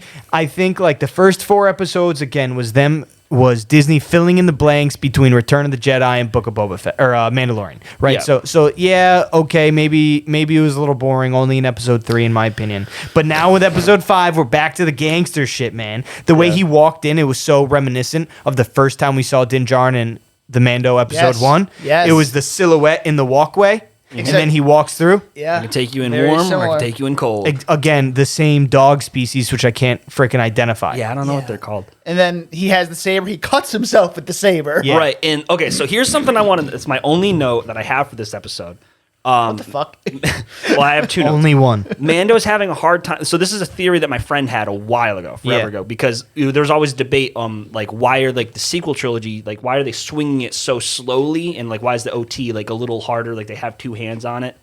like the first 4 episodes again was Disney filling in the blanks between Return of the Jedi and Book of Boba Fett or Mandalorian, right? Yeah. So yeah, okay, maybe it was a little boring only in episode 3 in my opinion. But now with episode 5, we're back to the gangster shit, man. The way he walked in, it was so reminiscent of the first time we saw Din Djarin in the Mando episode Yes. 1. Yes. It was the silhouette in the walkway. And Except- then he walks through. Yeah. I can take you in Very warm, or I similar. can take you in cold. Again, the same dog species, which I can't freaking identify. Yeah, I don't know Yeah. what they're called. And then he has the saber. He cuts himself with the saber. Yeah. Right. And okay, so here's something I wanted. It's my only note that I have for this episode. What the fuck? Well, I have 2 notes. Only one. Mando's having a hard time. So this is a theory that my friend had a while ago, forever Yeah. ago, because there's always debate like why are like the sequel trilogy, like why are they swinging it so slowly, and like why is the OT like a little harder, like they have 2 hands on it.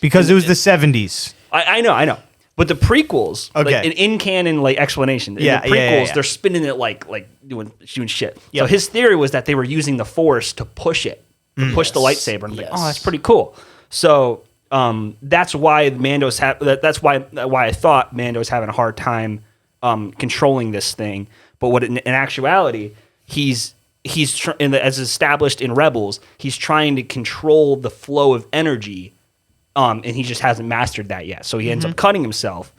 Because it was the 70s. I know. But the prequels, Okay. like an in canon like explanation. In Yeah, the yeah, prequels, yeah. they're spinning it like doing shit. So Yep. his theory was that they were using the Force to push it, to push the lightsaber. And I'm like, Yes. oh, that's pretty cool. So that's why Mando's that's why I thought Mando's having a hard time controlling this thing. But what in actuality, he's as established in Rebels, he's trying to control the flow of energy. And he just hasn't mastered that yet. So he ends up cutting himself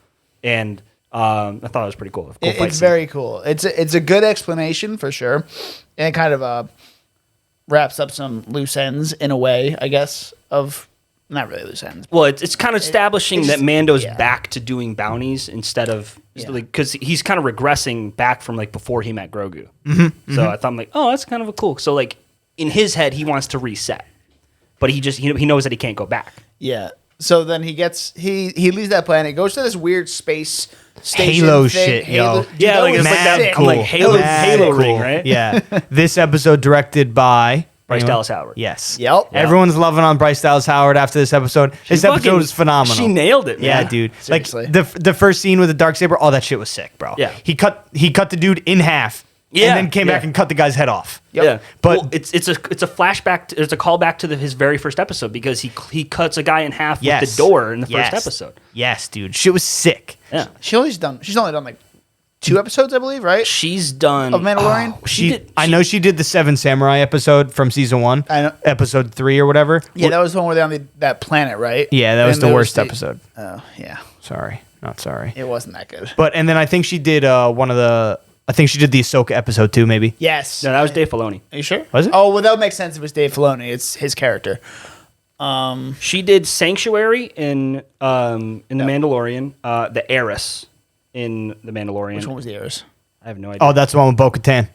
And I thought it was pretty cool. Fight It's scene. very cool. It's a good explanation for sure, and it kind of wraps up some loose ends in a way, I guess. Of not really loose ends. Well, it's kind of establishing that Mando's yeah. back to doing bounties instead of Yeah. because he's kind of regressing back from like before he met Grogu. So I thought I'm like, oh, that's kind of a cool. So like in his head, he wants to reset, but he knows that he can't go back. Yeah. So then he leaves that planet, goes to this weird space station Halo thing. shit, yo. Dude, Yeah, that like was it's like that sick. cool. Like Halo Mad ring, right? Yeah. This episode directed by Bryce anyone? Dallas Howard. Yes. Yep. Everyone's loving on Bryce Dallas Howard after this episode. This episode Fucking- was phenomenal. She nailed it, man. Yeah, dude. Seriously. Like the first scene with the darksaber, all that shit was sick, bro. Yeah. He cut the dude in half. Yeah, And then came back yeah. and cut the guy's head off. Yeah, But- well, it's a flashback. It's a callback to his very first episode because he cuts a guy in half with the door in the first episode. Yes, dude. Shit was sick. Yeah, She's only done like 2 episodes, I believe, right? she's done Of Mandalorian? I know she did the Seven Samurai episode from season 1. I know. Episode 3 or whatever. Yeah, that was the one where they're on that planet, right? Yeah, that was And the there worst episode. Oh, yeah. Sorry. Not sorry. It wasn't that good. But and then I think she did I think she did the Ahsoka episode too, maybe. Yes. no, that was Dave Filoni. Are you sure? Was it? Oh, well, that would make sense if it was Dave Filoni. It's his character. She did Sanctuary in The Mandalorian, the Heiress in The Mandalorian. Which one was the Heiress? I have no idea. Oh, that's the one with Bo-Katan.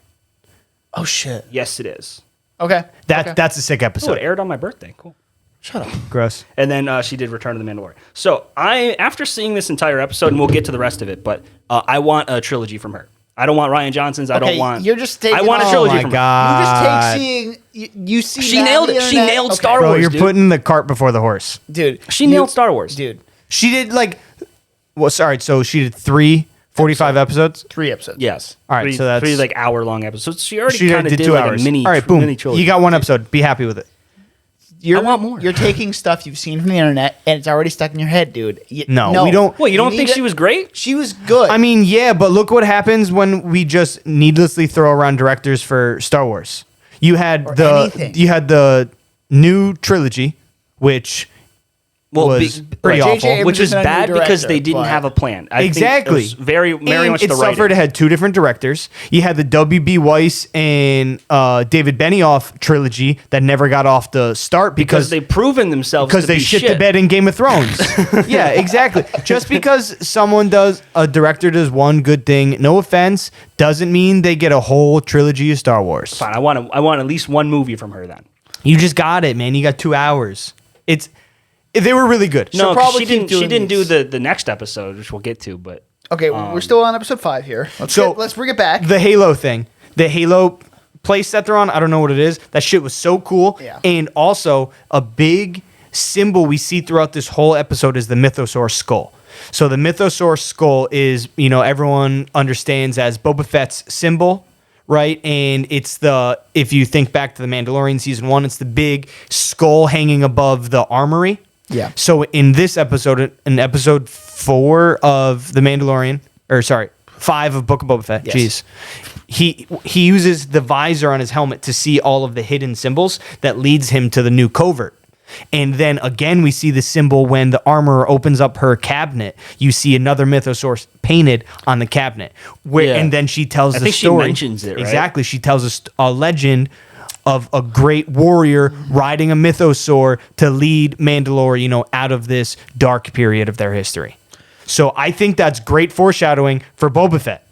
Oh, shit. Yes, it is. Okay. Okay. That's a sick Oh, episode. it aired on my birthday. Cool. Shut up. Gross. And then she did Return of the Mandalorian. So after seeing this entire episode, and we'll get to the rest of it, but I want a trilogy from her. I don't want Ryan Johnson's. I Okay, don't want. you're just taking I want a all- trilogy Oh my from God. You just take seeing... You see She that on nailed the it. She internet? nailed Okay. Star Bro, Wars, you're dude. putting the cart before the horse. Dude. She nailed Star Wars. Dude. She did so she did 3 45 episodes. 3 episodes. Yes. All right, three, so that's- three like hour-long episodes. She already She kind of did did 2 like hours. a mini. All right, boom. Mini trilogy. You got one episode. Be happy with it. I want more. You're taking stuff you've seen from the internet, and it's already stuck in your head, dude. No, we don't- Well, you don't need think to- she was great? She was good. I mean, yeah, but look what happens when we just needlessly throw around directors for Star Wars. You had Or the anything. new trilogy, which was pretty J.J. awful. Abrams Which is isn't a new bad because director, they didn't but- have a plan. I Exactly. think it was very And much it the suffered. writer. It had 2 different directors. You had the W.B. Weiss and David Benioff trilogy that never got off the start because because they've proven themselves because to they be shit shit. the bed in Game of Thrones. Yeah, exactly. Just because a director does one good thing, no offense, doesn't mean they get a whole trilogy of Star Wars. Fine, I want at least one movie from her then. You just got it, man. You got 2 hours. They were really good. No, 'cause probably she keep didn't. She doing didn't do these. the next episode, which we'll get to. But Okay, we're still on episode 5 here. Let's bring it back. The Halo thing, the Halo place that they're on, I don't know what it is. That shit was so cool. Yeah. And also, a big symbol we see throughout this whole episode is the Mythosaur skull. So the Mythosaur skull is, everyone understands as Boba Fett's symbol, right? And it's if you think back to the Mandalorian season 1, it's the big skull hanging above the armory. Yeah. So in this episode, in episode 4 of The Mandalorian, 5 of Book of Boba Fett, Yes. he uses the visor on his helmet to see all of the hidden symbols that leads him to the new covert. And then again, we see the symbol when the armorer opens up her cabinet. You see another mythosaur painted on the cabinet. Yeah. And then she tells I the think she story. mentions it, right? Exactly. She tells a legend of a great warrior riding a mythosaur to lead Mandalore, out of this dark period of their history. So I think that's great foreshadowing for Boba Fett.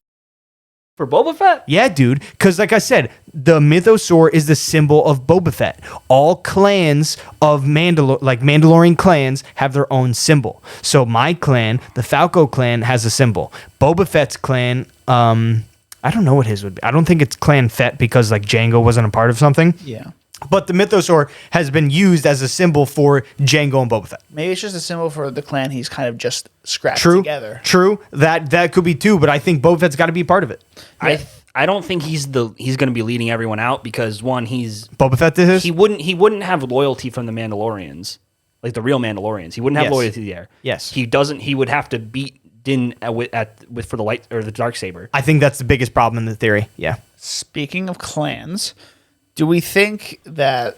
for Boba Fett, Yeah, dude. Because like I said, the mythosaur is the symbol of Boba Fett. All clans of Mandalorian clans have their own symbol. So my clan, the Falco clan, has a symbol. Boba Fett's clan, I don't know what his would be. I don't think it's Clan Fett because Jango wasn't a part of something. Yeah. But the mythosaur has been used as a symbol for Jango and Boba Fett. Maybe it's just a symbol for the clan he's kind of just scratched True. together. True. That could be too, but I think Boba Fett's got to be a part of it. I don't think he's going to be leading everyone out because one, Boba Fett did his? he wouldn't have loyalty from the Mandalorians, like the real Mandalorians. He wouldn't have Yes. loyalty there. Yes. He doesn't. He would have to beat Din for the light or the dark saber. I think that's the biggest problem in the theory. Yeah. Speaking of clans, do we think that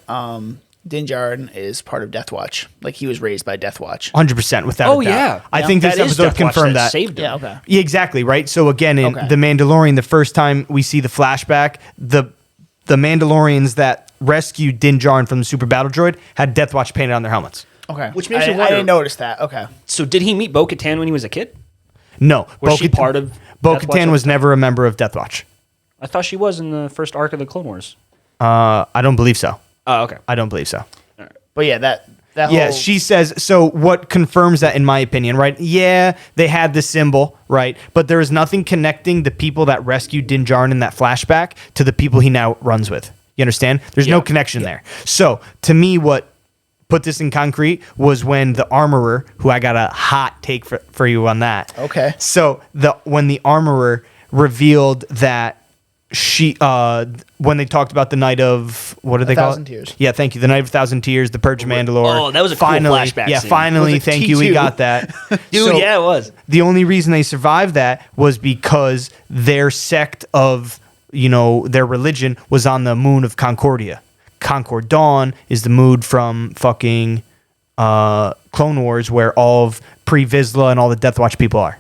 Din Djarin is part of Death Watch. Like he was raised by Death Watch. 100% without a doubt. Yeah. I think this That is episode Death Watch confirmed that. saved him. Yeah, okay. Yeah, exactly, right? So again, in Okay. The Mandalorian, the first time we see the flashback, the Mandalorians that rescued Din Djarin from the super battle droid had Death Watch painted on their helmets. Okay. Which makes I, you wonder- I didn't notice that. Okay. So did he meet Bo-Katan when he was a kid? No. Was she part of Death Watch Bo-Katan at was the time? never a member of Death Watch. I thought she was in the first arc of the Clone Wars. I don't believe so. Oh, okay. I don't believe so. But yeah, that whole Yeah, she says, so what confirms that in my opinion, right? Yeah, they had the symbol, right? But there is nothing connecting the people that rescued Din Djarin in that flashback to the people he now runs with. You understand? There's no Yeah. connection there. So to me, what put this in concrete was when the armorer, who I got a hot take for you on that. Okay. So when the armorer revealed that she when they talked about the night of what do they call it? 1,000 Tears. Yeah, thank you. The night of 1,000 Tears, the Purge of Mandalore. Oh, that was a cool finally, flashback Yeah, scene. finally, It was a thank you. We T2. got that. Dude, So, yeah, it was. the only reason they survived that was because their sect of, their religion was on the moon of Concordia. Concord Dawn is the moon from fucking Clone Wars where all of Pre-Vizsla and all the Death Watch people are.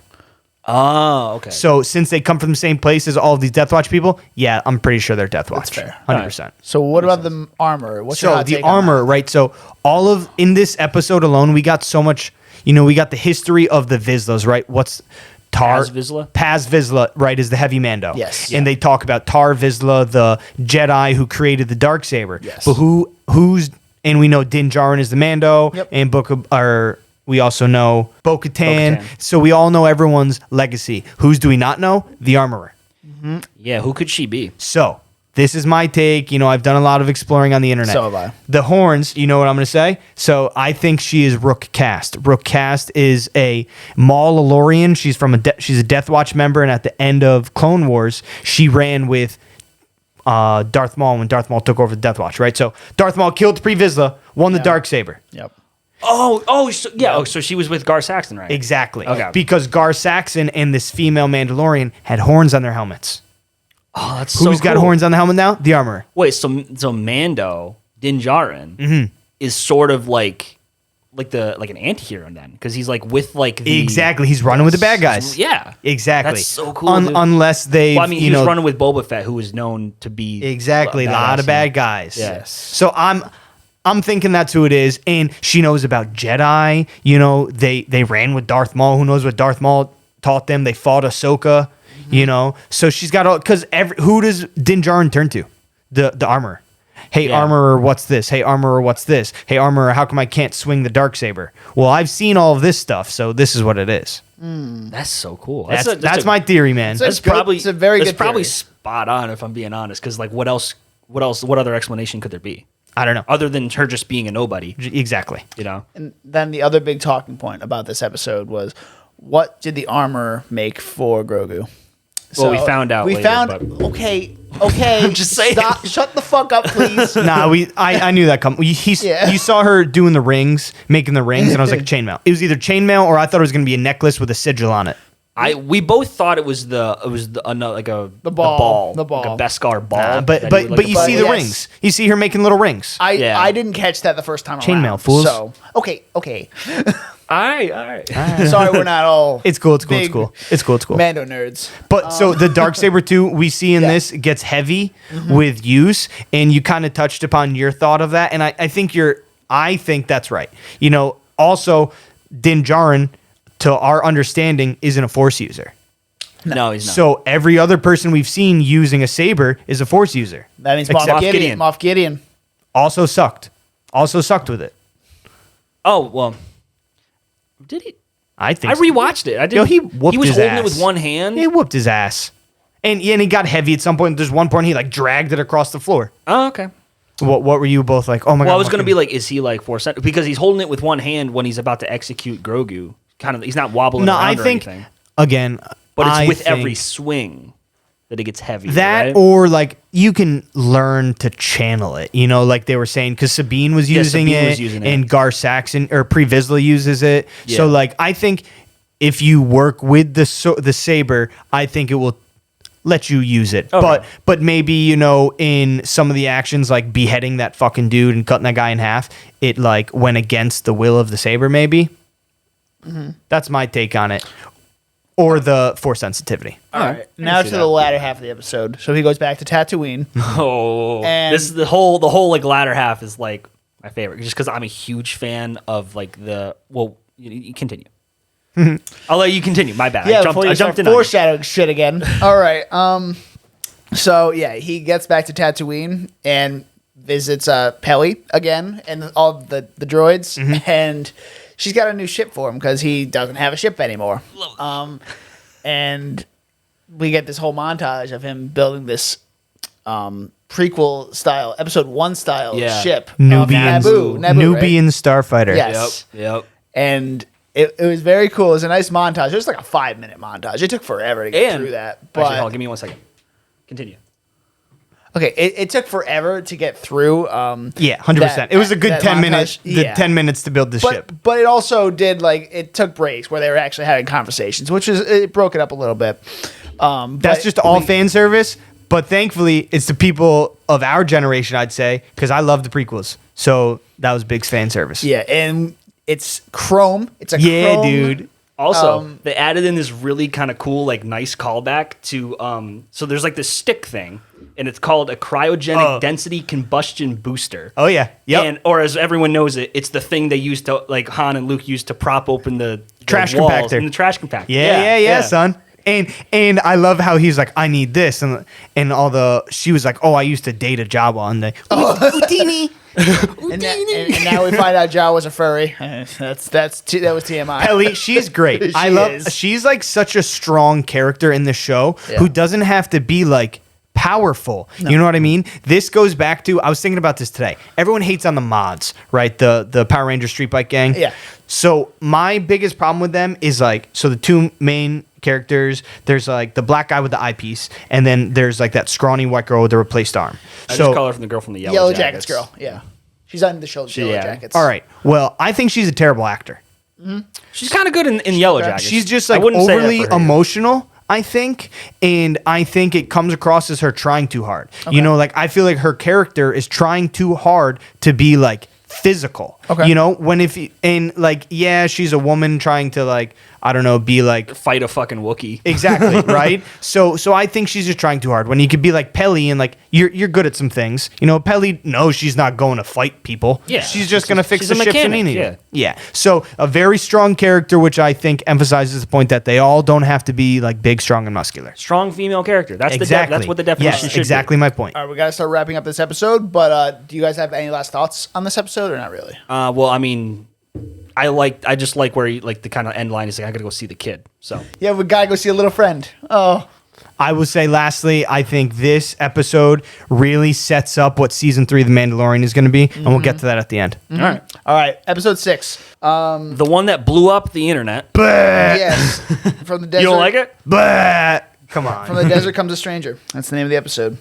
Oh, okay. So since they come from the same place as all of these Death Watch people, yeah, I'm pretty sure they're Death Watch. fair. 100%. So what about the armor? What's your So hot the take on armor, right? So in this episode alone, we got so much. We got the history of the Vizslas, right? What's Tar Paz Vizsla? Paz Vizsla, right? Is the heavy Mando? Yes. And they talk about Tar Vizsla, the Jedi who created the Darksaber. Yes. But who's and we know Din Djarin is the Mando, Yep. and we also know Bo-Katan. Bo-Katan. So we all know everyone's legacy. Whose do we not know? The armorer. Yeah, who could she be? So this is my take. I've done a lot of exploring on the internet. So have I. The horns, you know what I'm going to say? So I think she is Rook Cast. Rook Cast is a Maul-Alorian. She's a Death Watch member, and at the end of Clone Wars, she ran with Darth Maul when Darth Maul took over the Death Watch, right? So Darth Maul killed Pre-Vizsla, won the Darksaber. Yep. So she was with Gar Saxon, right? Exactly. Okay. Because Gar Saxon and this female Mandalorian had horns on their helmets. Oh, that's Who's got horns on the helmet now? The armorer. Wait, so Mando, Din Djarin, Mm-hmm. is sort of like an anti-hero then, because he's like with like the Exactly. He's running with the bad guys. Yeah, Exactly. That's so cool. dude. Unless they, Well, I mean, he was running with Boba Fett, who was known to be exactly a lot of bad guys. Yes. So I'm thinking that's who it is, and she knows about Jedi. They ran with Darth Maul. Who knows what Darth Maul taught them? They fought Ahsoka. So she's got all because who does Din Djarin turn to? The armor. Hey, Yeah. armorer, what's this? Hey, armorer, what's this? Hey, armorer, how come I can't swing the Darksaber? Well, I've seen all of this stuff, so this is what it is. That's so cool. That's my theory, man. It's a That's good- probably it's a very that's good probably theory. spot on if I'm being honest. Because like, what other explanation could there be I don't know. other than her just being a nobody? Exactly. And then the other big talking point about this episode was, what did the armor make for Grogu? Well, we found out We later, found. but- Okay. I'm just saying. Stop. Shut the fuck up, please. Nah, I knew that coming. Yeah. You saw her doing the rings, making the rings, and I was like, chainmail. It was either chainmail or I thought it was going to be a necklace with a sigil on it. We both thought it was the ball, The ball. like a Beskar ball. Nah, but that he would, like, you apply. see the yes. rings. You see her making little rings. Yeah. I didn't catch that the first time Chainmail, around. fools. So okay. All right. Sorry, we're not all. It's cool. It's cool. It's big cool. It's cool. It's cool. Mando nerds. But so the Darksaber 2 we see in Yeah. this gets heavy with use, and you kind of touched upon your thought of that, and I think that's right. Also Din Djarin, to our understanding, isn't a Force user. No, he's not. So every other person we've seen using a saber is a Force user. That means Except Moff Gideon. Gideon. Moff Gideon. Also sucked with it. Oh well, did he? I think I so. rewatched it. I did. Yo, he whooped He was his holding ass. it with one hand. He whooped his ass. And he got heavy at some point. There's one point he like dragged it across the floor. Oh, okay. What were you both like? Oh my god. Well, I was going to fucking- be like, is he like Force sensitive? Because he's holding it with one hand when he's about to execute Grogu. Kind of, he's not wobbling No, around I or think anything. again, But it's I with think every swing that it gets heavy. that right? or like you can learn to channel it. Like they were saying, because Sabine was using Sabine it, was using it. and Gar Saxon or Pre-Vizsla uses it. Yeah. So like I think if you work with the saber, I think it will let you use it. Okay. But maybe, you know, in some of the actions, like beheading that fucking dude and cutting that guy in half, it like went against the will of the saber, maybe. That's my take on it. Or the force sensitivity. All right. Now to the latter half of the episode. So he goes back to Tatooine. Oh, And- this is the whole like latter half is like my favorite, just because I'm a huge fan of like the. Well, you continue. I'll let you continue. My bad. Yeah, I before you jumped start in. On you. foreshadowing shit again. All right. So yeah, he gets back to Tatooine and visits Peli again and all the droids, and she's got a new ship for him because he doesn't have a ship anymore. And we get this whole montage of him building this prequel style, episode 1 style ship. Nubian Naboo, Nubian starfighter. Yes. Yep. And it was very cool. It was a nice montage. It was like a 5-minute montage. It took forever to get through that. But Actually, hold on, give me 1 second. Continue. okay, it took forever to get through. Yeah, 100%. It was a good that 10 montage. minutes. The Yeah. 10 minutes to build the ship. But it also did it took breaks where they were actually having conversations, it broke it up a little bit. That's just all fan service. But thankfully, it's the people of our generation, I'd say, because I love the prequels. So that was big fan service. Yeah, and it's Chrome. It's a Yeah, Chrome, dude. Also, they added in this really kind of cool, like, nice callback to. So there's like this stick thing, and it's called a cryogenic density combustion booster. Oh, yeah. Yep. And or as everyone knows it, it's the thing they used to like Han and Luke used to prop open the Trash walls compactor. in the trash compactor. Yeah, son. And I love how he's like, I need this, and she was like, oh, I used to date a Jawa, and Houdini. and now we find out Jawa was a furry. That was TMI. Ellie, she's great. She's like such a strong character in the show who doesn't have to be like powerful. No. You know what I mean? This goes back to, I was thinking about this today. Everyone hates on the mods, right? The Power Ranger Street Bike Gang. Yeah. So my biggest problem with them is like, so the two main characters, there's like the black guy with the eyepiece, and then there's like that scrawny white girl with the replaced arm. I just call her from the girl from the Yellow Jackets girl. Yeah. She's on the show Yellow Jackets. All right. Well, I think she's a terrible actor. Mm-hmm. She's kind of good in Yellow Jackets. She's just like overly emotional, I think, and I think it comes across as her trying too hard. Okay. You know, like I feel like her character is trying too hard to be like physical. Okay. You know, she's a woman trying to like, I don't know, be like fight a fucking Wookiee. Exactly, right? So I think she's just trying too hard. When you could be like Peli and like you're good at some things. You know, Peli knows she's not going to fight people. Yeah. She's just gonna fix the ships and anything. Yeah. So a very strong character, which I think emphasizes the point that they all don't have to be like big, strong, and muscular. Strong female character. That's that's what the definition should be. Exactly my point. All right, we gotta start wrapping up this episode, but do you guys have any last thoughts on this episode or not really? Well, I mean, I just like where he, like the kind of end line is like, I gotta go see the kid. So yeah, we gotta go see a little friend. Oh, I will say lastly, I think this episode really sets up what season 3 of The Mandalorian is going to be, and we'll get to that at the end. Mm-hmm. All right, episode 6. The one that blew up the internet. Yes, from the desert. You don't like it? Come on. From the desert comes a stranger. That's the name of the episode.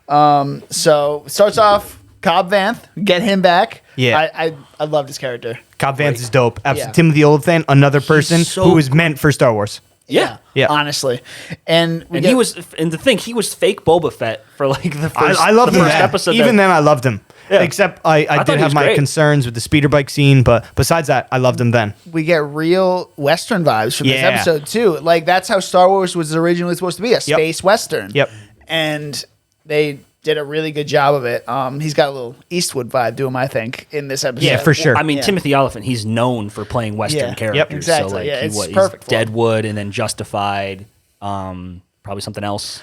So it starts off Cobb Vanth, get him back. Yeah, I loved his character. Cobb Vanth is dope. Timothy Olyphant, another person who was meant for Star Wars. Yeah, honestly, and he was fake Boba Fett for like the first. I loved him. First episode. Even then, I loved him. Yeah. Except I did have my concerns with the speeder bike scene, but besides that, I loved him then. We get real Western vibes from this episode too. Like that's how Star Wars was originally supposed to be, a space Western. Yep. And they did a really good job of it. He's got a little Eastwood vibe to him, I think, in this episode. Yeah, for sure. Well, I mean, Timothy Olyphant, he's known for playing Western characters. Yep, exactly. So, like, it's perfect. He's Deadwood and then Justified. Probably something else.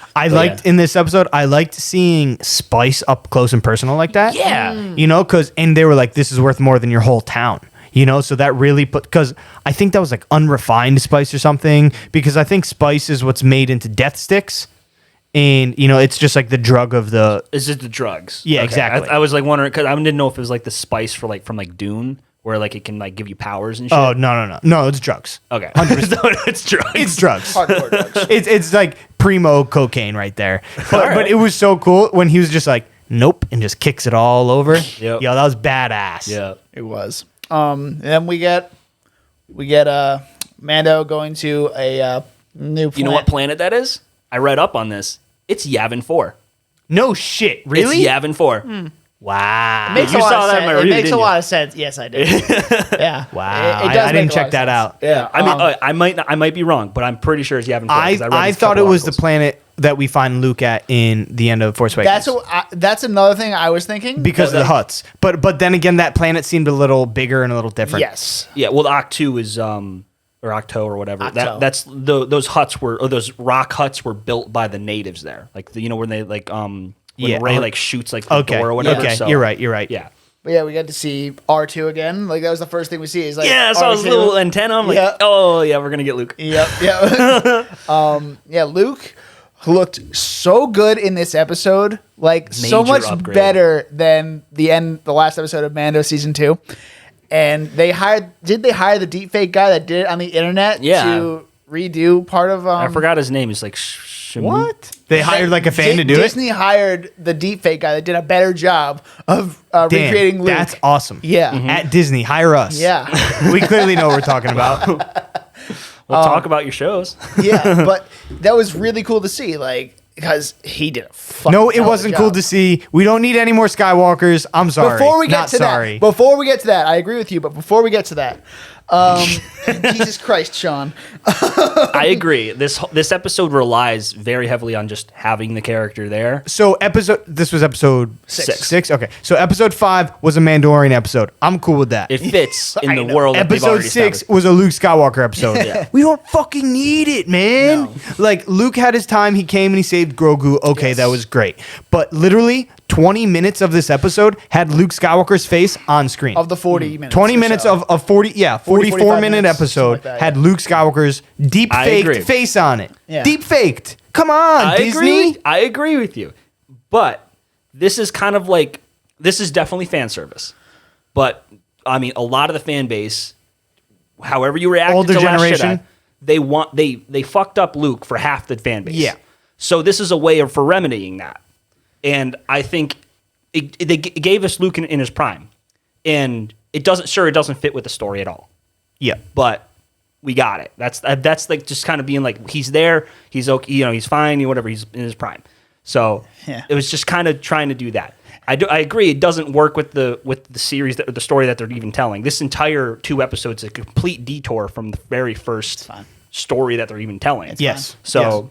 In this episode, I liked seeing Spice up close and personal like that. Yeah. You know, and they were like, this is worth more than your whole town. You know, so that really because I think that was like unrefined Spice or something, because I think Spice is what's made into death sticks. And, you know, it's just like the drug of the... Is it the drugs? Yeah, exactly. I was like wondering, because I didn't know if it was like the spice from like Dune, where like it can like give you powers and shit. Oh, no. No, it's drugs. Okay. 100%. It's drugs. It's drugs. Hardcore drugs. It's like primo cocaine right there. But it was so cool when he was just like, nope, and just kicks it all over. Yep. Yo, that was badass. Yeah. It was. And then we get Mando going to a new planet. You know what planet that is? I read up on this. It's Yavin 4. No shit. Really? It's Yavin 4. Wow. Makes You a lot saw of that in sense. my It review, makes a didn't you? lot of sense. Yes, I did. Yeah. Wow. It does I make didn't a lot check of that sense. out. Yeah, I might be wrong, but I'm pretty sure it's Yavin 4. 'Cause read I these thought couple it was the articles. planet that we find Luke at in the end of Force Awakens. That's another thing I was thinking. because of the huts. But then again, that planet seemed a little bigger and a little different. Yes. Yeah, well, Octo is or Octo or whatever. Octo. That's those huts were, or those rock huts were built by the natives there. Like when they when Yeah. Rey like shoots like the door or whatever. Okay. So, You're right. Yeah. But yeah, we got to see R2 again. Like that was the first thing we see. Is like Yeah, I saw his R2. little antenna. I'm like, Yeah. oh yeah, we're gonna get Luke. Yep. Yeah. Luke looked so good in this episode. Like so Major much upgrade. better than the last episode of Mando season 2. And they hire the deepfake guy that did it on the internet Yeah. to redo part of I forgot his name. He's like What? They hired like a fan to do Disney hired the deepfake guy that did a better job of it? recreating Luke. That's awesome. Yeah. At Disney, hire us. Yeah. We clearly know what we're talking about. We'll talk about your shows. Yeah, but that was really cool to see, like, because he did a fucking No, it hell of a wasn't cool job. to see. We don't need any more Skywalkers. I'm sorry. Before we get Not to sorry. that, I agree with you, but before we get to that, Jesus Christ, Sean. I agree. This episode relies very heavily on just having the character there. So this was episode Six. Six. Okay. So episode 5 was a Mandalorian episode. I'm cool with that. It fits in I the know. world. That they've Episode already 6 established. was a Luke Skywalker episode. Yeah. We don't fucking need it, man. No. Like, Luke had his time. He came and he saved Grogu. Okay, Yes. that was great. But literally, 20 minutes of this episode had Luke Skywalker's face on screen. Of the 40 minutes. 20 or minutes so. of 44 45 minute minutes, episode something like that, had yeah. Luke Skywalker's deep I agree. faked face on it. Yeah. Deep faked. Come on, Disney. I agree with you. But this is kind of like, this is definitely fan service. But I mean, a lot of the fan base, however you reacted Older to Last generation. Jedi, they fucked up Luke for half the fan base. Yeah. So this is a way for remedying that. And I think it gave us Luke in his prime. And it doesn't fit with the story at all. Yeah. But we got it. That's like just kind of being like, he's there, he's okay, he's fine, whatever, he's in his prime. So Yeah. it was just kind of trying to do that. I agree. It doesn't work with the series, the story that they're even telling. This entire 2 episodes is a complete detour from the very first story that they're even telling. Yes. So,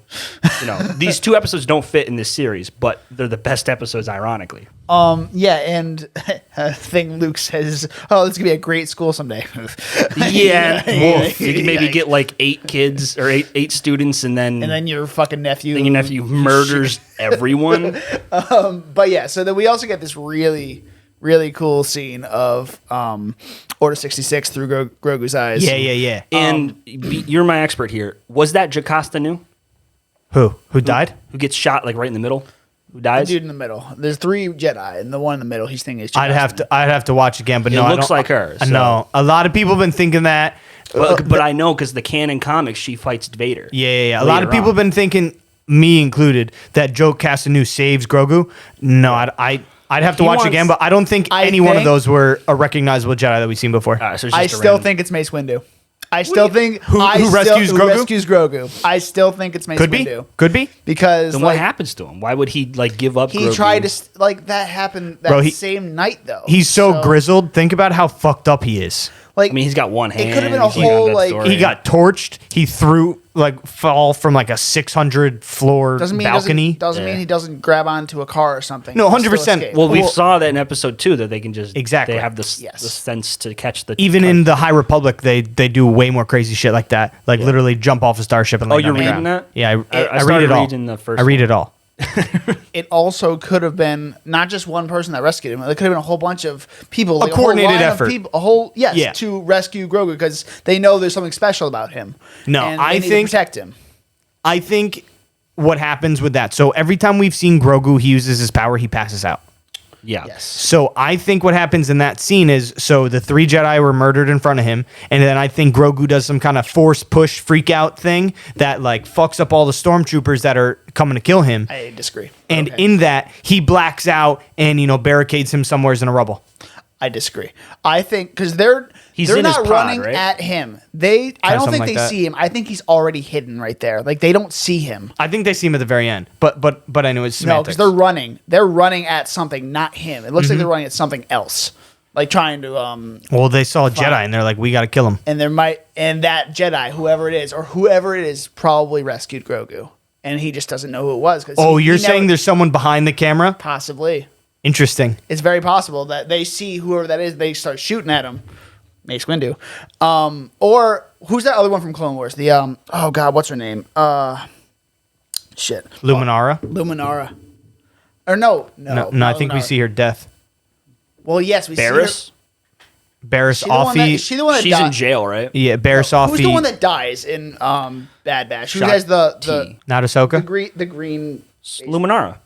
these 2 episodes don't fit in this series, but they're the best episodes, ironically. Yeah, and a thing Luke says, "Oh, this is gonna be a great school someday." Yeah, Yeah. you can maybe get like 8 kids or eight students, and then your fucking nephew. your nephew murders everyone. But yeah, so then we also get this really, really cool scene of Order 66 through Grogu's eyes. Yeah. And you're my expert here. Was that Jocasta Nu Who died? who gets shot like right in the middle? Who The dies? dude in the middle. There's 3 Jedi, and the one in the middle, he's thinking is. I'd have to watch again, but It no, I looks don't- like her, I so- know. A lot of people have been thinking that. But I know because the canon comics, she fights Vader. Yeah. A lot of later people have on. been thinking, me included, that Joe Castanew saves Grogu. No, I'd have to He watch wants- again, but I don't think I any one of think- those were a recognizable Jedi that we've seen before. So it's I just a still random- think it's Mace Windu. I still think Who rescues Grogu? rescues Grogu. I still think it's Mace Could be. Windu. Could be. Because Then what happens to him? Why would he like give up? he Grogu? tried to that happened that Bro, he- same night though. He's so grizzled. Think about how fucked up he is. Like I mean, he's got one hand. It could have been a He's got whole that like story. He got torched. He fall from like a 600 floor doesn't mean balcony. doesn't Yeah. mean he doesn't grab onto a car or something. No, He can still 100%. escape. Well, we saw that in episode 2 that they can just Exactly. They have the Yes. sense to catch the Even in the High Republic, they do way more crazy shit like that. Like literally jump off a starship and Oh, lay you're down the reading ground. that? Yeah, I I read started it all. reading the first I read it all. it also could have been not just one person that rescued him. It could have been a whole bunch of people, like coordinated a whole line effort. Of people, a whole Yeah. to rescue Grogu because they know there's something special about him. No, and I they need to think- protect him. I think what happens with that. So every time we've seen Grogu, he uses his power, he passes out. Yeah. Yes. So I think what happens in that scene is the 3 Jedi were murdered in front of him, and then I think Grogu does some kind of force push freak out thing that like fucks up all the stormtroopers that are coming to kill him. I disagree. And Okay. in that, he blacks out and barricades him somewhere in a rubble. I disagree. I think because they're He's in not his pod, running right? at him. I don't something think like they that. see him. I think he's already hidden right there. Like they don't see him. I think they see him at the very end, but I know it's No, semantics. because they're running. They're running at something, not him. It looks Mm-hmm. like they're running at something else, like trying to Well, they saw a Jedi and they're like, we got to kill him. and that Jedi, whoever it is, probably rescued Grogu, and he just doesn't know who it was. Oh, you're saying there's someone behind the camera? possibly. Interesting. It's very possible that they see whoever that is, they start shooting at him. Mace Windu. Or who's that other one from Clone Wars? The oh god, what's her name? Shit. Luminara? Luminara. Or no, No, I think we Luminara. see her death. Well, yes, we Barriss? see Barriss her. Offee. Is she the one that She's in died? jail, right? Yeah, Barriss Offee. Who's the one that dies in Bad Batch? Who Shot has the T. Not Ahsoka? the green? Luminara.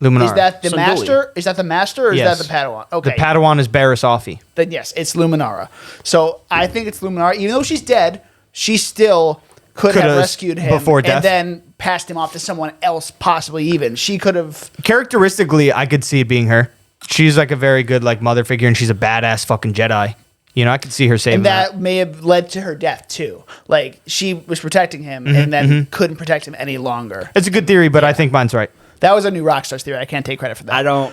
Luminara. Is that the Sunduli. master? Is that the master or is Yes. that the Padawan? Okay. The Padawan is Barriss Offee. Then yes, it's Luminara. So I think it's Luminara. Even though she's dead, she still could have Could've rescued him before death. and then passed him off to someone else, possibly even. She could have. Characteristically, I could see it being her. She's like a very good like mother figure, and she's a badass fucking Jedi. You know, I could see her saving And that. that may have led to her death too. Like she was protecting him and then couldn't protect him any longer. It's a good theory, but I think mine's right. That was a new Rockstar's theory. I can't take credit for that. I don't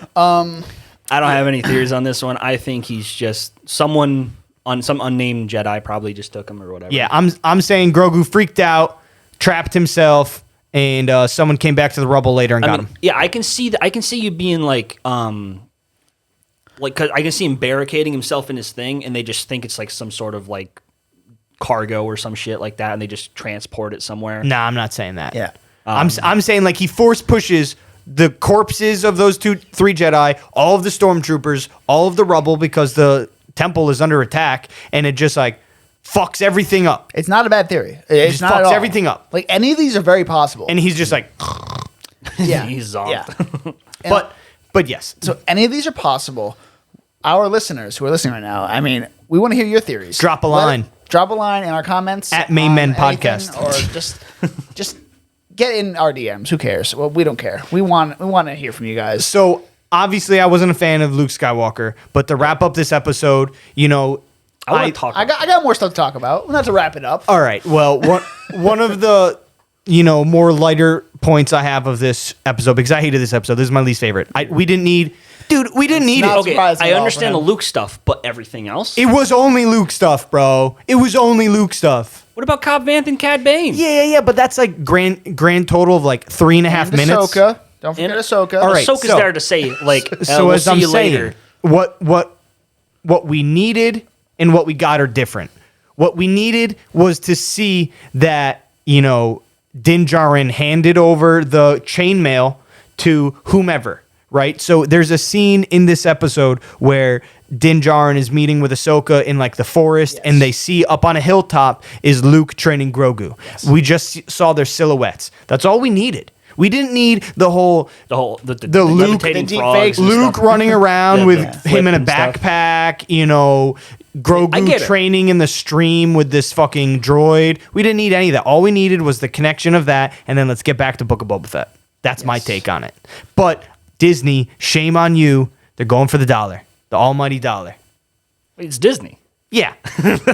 have any theories on this one. I think he's just someone on some unnamed Jedi probably just took him or whatever. Yeah, I'm saying Grogu freaked out, trapped himself, and someone came back to the rubble later and got him. Yeah, I can see that. I can see you being like, cause I can see him barricading himself in his thing, and they just think it's like some sort of like cargo or some shit like that, and they just transport it somewhere. Nah, I'm not saying that. Yeah. I'm saying like he force pushes the corpses of those 3 Jedi, all of the stormtroopers, all of the rubble because the temple is under attack, and it just like fucks everything up. It's not a bad theory. It's just not at fucks all. everything up. Like any of these are very possible. And he's just like, yeah, He's zonked. yeah. but yes. So any of these are possible. Our listeners who are listening right now, I mean, we want to hear your theories. Drop a line. Drop a line in our comments At Main Men on anything, Podcast. or just get in our DMs. Who cares? Well, we don't care. We want to hear from you guys. So obviously I wasn't a fan of Luke Skywalker, but to wrap up this episode, you know, I want to talk. I got more stuff to talk about. Not to wrap it up. all right. Well, one of the more lighter points I have of this episode, because I hated this episode. This is my least favorite. We didn't need not it. Okay, surprising I at all understand for the him. Luke stuff, but everything else. It was only Luke stuff, bro. It was only Luke stuff. What about Cobb Vanth and Cad Bane? Yeah. But that's like grand total of like 3.5 And minutes. Ahsoka. Don't forget Ahsoka. All right. Ahsoka's so- there to say like, So we'll as see I'm you saying, later. what we needed and what we got are different. What we needed was to see that, Din Djarin handed over the chainmail to whomever, right? So there's a scene in this episode where Din Djarin is meeting with Ahsoka in like the forest, Yes. and they see up on a hilltop is Luke training Grogu. Yes. We just saw their silhouettes. That's all we needed. We didn't need the The Luke- levitating the deep frogs fakes. and Luke stuff. running around Yeah, with the him in a flip and stuff. backpack, I Grogu get it. training in the stream with this fucking droid. We didn't need any of that. All we needed was the connection of that, and then let's get back to Book of Boba Fett. That's my take on it. But Disney, shame on you. They're going for the dollar, the almighty dollar. It's Disney. Yeah,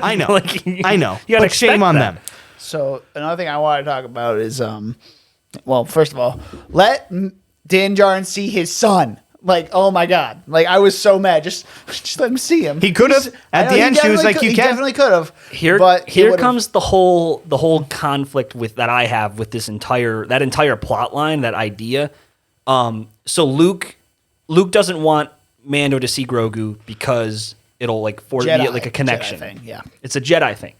I know. Like, I know. you gotta But shame expect on that. them. So another thing I want to talk about is, well, first of all, let Din Djarin see his son. Like, oh my god! Like, I was so mad. Just let him see him. He could have. I At know, the he end, she was definitely like, could- "You he can." definitely could have. Here but he would've- comes the whole conflict with that I have with this entire plot line, that idea. So Luke doesn't want Mando to see Grogu because it'll like be Jedi- like a connection. Jedi thing, yeah. It's a Jedi thing.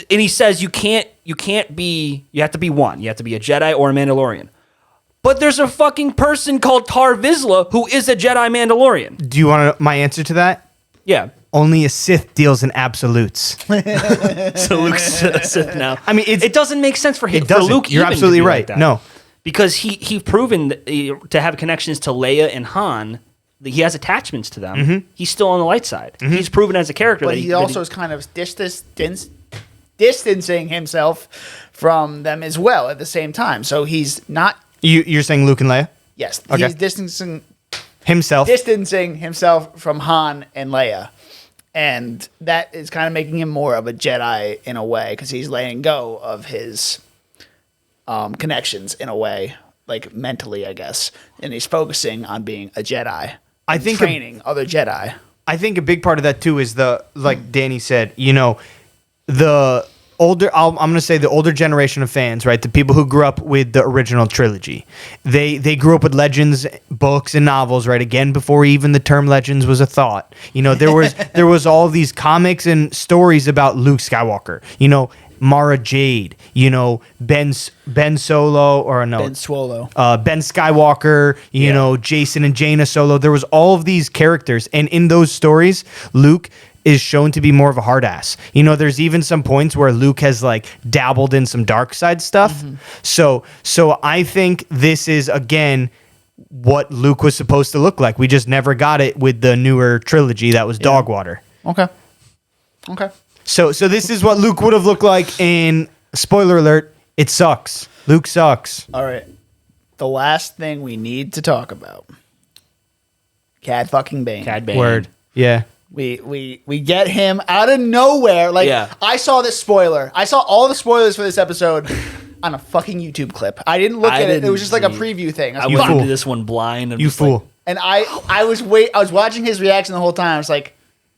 And he says you have to be one. You have to be a Jedi or a Mandalorian. But there's a fucking person called Tar Vizsla who is a Jedi Mandalorian. Do you want my answer to that? Yeah. Only a Sith deals in absolutes. So Luke's a Sith now. I mean, it doesn't make sense for him. It doesn't. For Luke, You're even to absolutely be right. like that. No. Because he's proven to have connections to Leia and Han. He has attachments to them. Mm-hmm. He's still on the light side. He's proven as a character. But that he also is kind of distancing himself from them as well at the same time. So he's not. You're saying Luke and Leia? Yes, Okay. he's distancing. distancing himself from Han and Leia. And that is kind of making him more of a Jedi in a way, because he's letting go of his connections in a way, like mentally, I guess. And he's focusing on being a Jedi. I think training other Jedi. I think a big part of that too is like Danny said, the older, I'm going to say the older generation of fans, right? The people who grew up with the original trilogy. They grew up with Legends books and novels, right? Again, before even the term Legends was a thought. There was all these comics and stories about Luke Skywalker. Mara Jade, Ben Solo, or no, Ben Swolo. Ben Skywalker, Jason and Jaina Solo. There was all of these characters, and in those stories, Luke is shown to be more of a hard ass. There's even some points where Luke has like dabbled in some dark side stuff. Mm-hmm. So I think this is again what Luke was supposed to look like. We just never got it with the newer trilogy that was Dogwater. Okay. So this is what Luke would have looked like in, spoiler alert, it sucks. Luke sucks. All right. The last thing we need to talk about. Cad fucking Bane. Cad Bane. Word. Yeah. We get him out of nowhere. I saw this spoiler. I saw all the spoilers for this episode on a fucking YouTube clip. I didn't look at it. It was just like a preview thing. I went into this one blind. You fool. And I was watching his reaction the whole time. I was like,